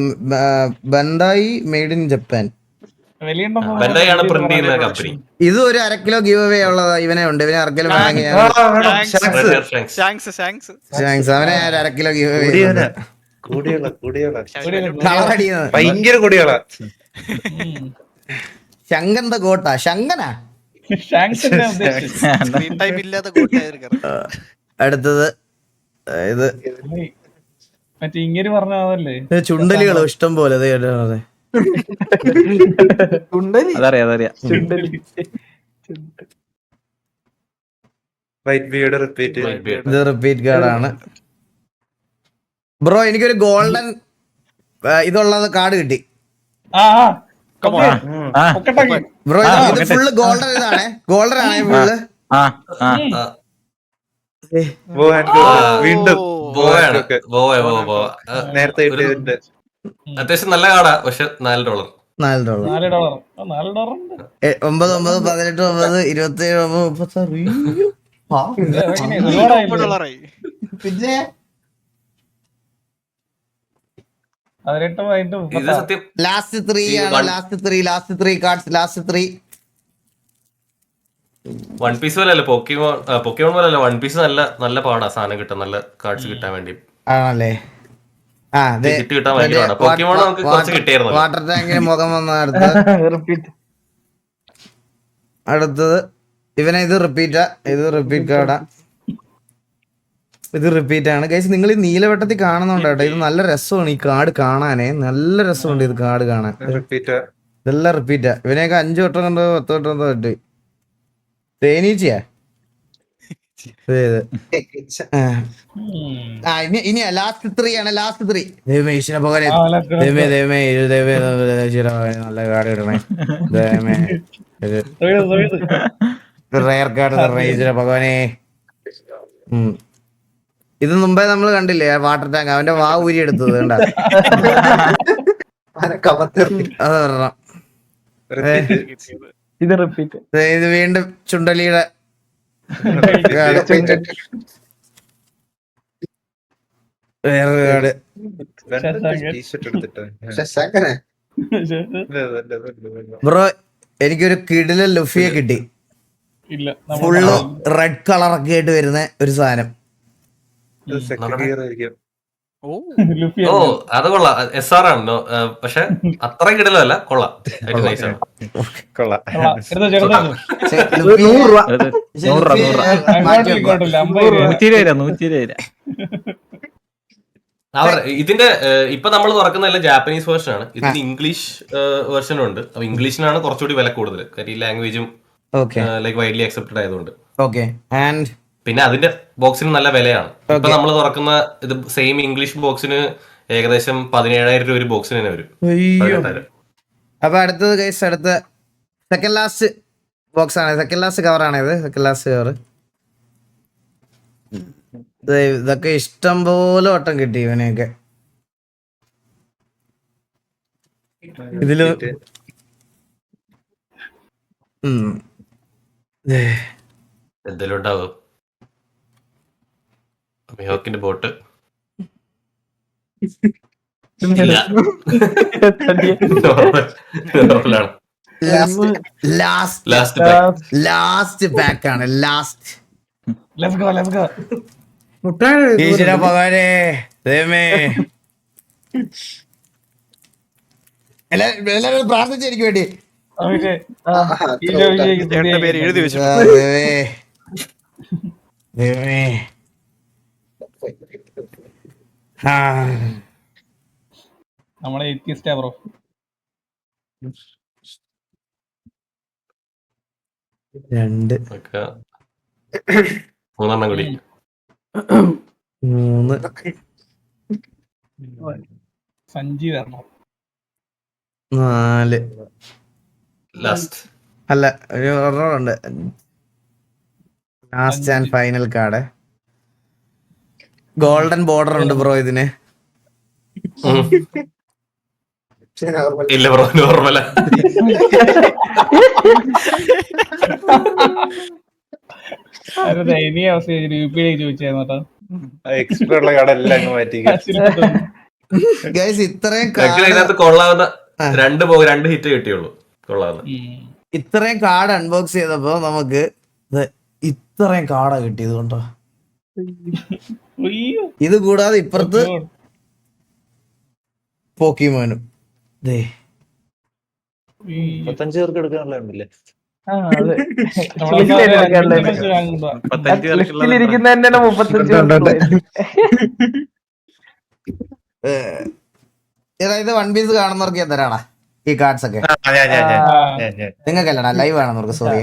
ബണ്ടായി മെയ്ഡ് ഇൻ ജപ്പാൻ. ബണ്ടായാണ് പ്രിന്റ് ചെയ്യുന്ന കമ്പനി. ഇത് ഒരു 1/2 കിലോ ഗീവ് അവേ ഉള്ളതാ. ഇവനെ ഉണ്ട്, ഇവനെ ആർക്കെങ്കിലും വാങ്ങിയ അവനെ 1/2 കിലോ ഗീവ് അവേ. ഭയങ്കര കുടികളാ. ശങ്കന്ത കോട്ട. ശങ്കനാ അടുത്തത്. ഇത് മറ്റേ ഇങ്ങനെ പറഞ്ഞതല്ലേ, ചുണ്ടലികളോ ഇഷ്ടം പോലെ. ഇത് റിപ്പീറ്റ് കാർഡാണ് ബ്രോ. എനിക്കൊരു ഗോൾഡൻ ഇതുള്ളത് കാർഡ് കിട്ടി ബ്രോ. ഇത് ഫുള്ള് ഗോൾഡൻ. ഇതാണ് ഗോൾഡൻ ആണ് ഫുള്ള്. അത്യാവശ്യം നല്ല കാർഡാ, പക്ഷെ $4. $4. 9, 9, 18, 9, 27, 36. പിന്നെ ലാസ്റ്റ് 3 ആണ്. Last 3 cards. Last 3 One Piece പോലെ അല്ല, പൊക്കിമോൺ പോലെ അല്ല. വൺ പീസ് നല്ല പാടാ സാധനം കിട്ടാൻ, നല്ല കാർഡ്സ് കിട്ടാൻ വേണ്ടി ആണല്ലേ. കിട്ടാൻ ഭയങ്കര പൊക്കിമോൺ നമുക്ക് കുറച്ച് കിട്ടിയായിരുന്നു. വാട്ടർ ടാങ്കിന് മുഖം വന്ന അടുത്തത് ഇവനെ. ഇത് റിപ്പീറ്റാ. ഇത് റിപ്പീറ്റ് കാർഡാ. ഇത് റിപ്പീറ്റ് ആണ് ഗൈസ്. നിങ്ങൾ ഈ നീലവട്ടത്തിൽ കാണുന്നുണ്ട് കേട്ടോ. ഇത് നല്ല രസമാണ് ഈ കാർഡ് കാണാനേ. നല്ല രസമുണ്ട് ഇത് കാർഡ് കാണാൻ. ഇതെല്ലാം റിപ്പീറ്റാ. ഇവനെയൊക്കെ 5 വട്ടം കണ്ടോ 10 വട്ടം കണ്ടോ കിട്ടി. തേനീച്ചയാ. ഇനി ലാസ്റ്റ് 3 ആണ്. ലാസ്റ്റ് 3. ദൈവമേ ഈശ്വര ഭഗവാനെ, ദൈവമേ നല്ല കാർഡ് ഇടണേ. ദൈവമേ റയർ കാർഡ് ഈശ്വര ഭഗവാനെ. ഇത് മുമ്പേ നമ്മൾ കണ്ടില്ലേ വാട്ടർ ടാങ്ക് അവന്റെ വാ ഊരി എടുത്തത് കണ്ട അത് പറഞ്ഞ ഇത് റിപ്പീറ്റ്. ഇത് വീണ്ടും ചുണ്ടലിയുടെ വേറൊരു കാർഡ്. ബ്രോ എനിക്കൊരു കിടില ലുഫിയെ കിട്ടി. ഇല്ല ഫുള്ള് റെഡ് കളർ ഒക്കെ ആയിട്ട് വരുന്ന ഒരു സാധനം. ഓ അത് കൊള്ളാം. SR ആണല്ലോ, പക്ഷെ അത്ര കിടലല്ല. കൊള്ളാം, നൈസ് ആണ്. ഇതിന്റെ ഇപ്പൊ നമ്മൾ തുറക്കുന്നതല്ല ജാപ്പനീസ് വേർഷൻ ആണ്. ഇതിന് ഇംഗ്ലീഷ് വേർഷനും ഉണ്ട്. അപ്പൊ ഇംഗ്ലീഷിനാണ് കുറച്ചുകൂടി വില കൂടുതൽ. കാര്യം ഈ ലാംഗ്വേജും ലൈക്ക് വൈഡ്ലി അക്സെപ്റ്റഡ് ആയതുകൊണ്ട്. പിന്നെ അതിന്റെ ബോക്സിന് നല്ല വിലയാണ്. ഇപ്പൊ നമ്മൾ തുറക്കുന്ന ഇത് സെയിം ഇംഗ്ലീഷ് ബോക്സിന് ഏകദേശം 17,000 രൂപ ഒരു ബോക്സിന് തന്നെ വരും. അപ്പൊ അടുത്തത് ഗൈസ്, അടുത്ത സെക്കൻഡ് ലാസ്റ്റ് ബോക്സ് ആണ്. സെക്കൻഡ് ലാസ്റ്റ് കവർ ആണ് ഇത്. സെക്കൻഡ് ലാസ്റ്റ് കവർ ഇതൊക്കെ ഇഷ്ടം പോലെ വട്ടം കിട്ടി ഇവനെയൊക്കെ. ഇതില് എന്തെങ്കിലും ഉണ്ടാവും. മിഹോക്കിന്റെ ബോട്ട് ലാസ്റ്റ് ബാക്ക് ആണ്. ലാസ്റ്റ് ഈശ്വര ഭഗവാനെ ദൈവമേ, എല്ലാവരും പ്രാർത്ഥിച്ചെനിക്ക് വേണ്ടി. പേര് എഴുതി വെച്ചു. ദൈവമേ നമ്മളെ എത്തിയസ്റ്റാ ബ്രോ. രണ്ട് 3 കൂടി 3 സഞ്ജി വരണം. 4 ലാസ്റ്റ് അല്ല ഒരു ഉണ്ട്. Last and final card. Golden border ഉണ്ട് ബ്രോ ഇതിന്. ഇല്ല ബ്രോ, നോർമല. ഇനി അവസ്ഥ ഗ്രൂപ്പിലേക്ക് ചോദിച്ചായിരുന്നു. ഇത്രയും ഇതിനകത്ത് കൊള്ളാവുന്ന 2 ഹിറ്റ് കിട്ടിയുള്ളൂ. കൊള്ളാവുന്ന ഇത്രയും കാർഡ് അൺബോക്സ് ചെയ്തപ്പോ നമുക്ക് ഇത്രയും കാർഡാ കിട്ടിയത് കൊണ്ടോ. ഇത് കൂടാതെ ഇപ്പുറത്ത് പോക്കിമോനും 25 പേർക്ക് എടുക്കാനുള്ളതല്ലേ. ഇത് വൺ പീസ് കാണുന്നവർക്ക് എന്തരാടാ ഈ കാർഡ്സ് ഒക്കെ? നിങ്ങൾക്കല്ലടാ, ലൈവ് കാണുന്നവർക്ക്. സോറി,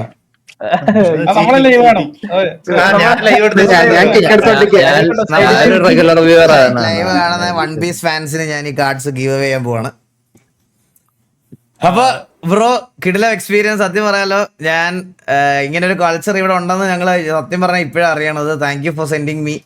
റെഗുലർ വ്യൂവർ ആണ്. ലൈവ് കാണുന്ന വൺ പീസ് ഫാൻസിന് ഞാൻ ഈ കാർഡ്സ് ഗീവ് അവേ ചെയ്യാൻ പോവാണ്. അപ്പൊ ബ്രോ കിടില എക്സ്പീരിയൻസ്. സത്യം പറയാലോ, ഞാൻ ഇങ്ങനെ ഒരു കൾച്ചർ ഇവിടെ ഉണ്ടെന്ന് ഞങ്ങൾ സത്യം പറഞ്ഞാൽ ഇപ്പോഴാണ് അറിയണത്. Thank you for sending me.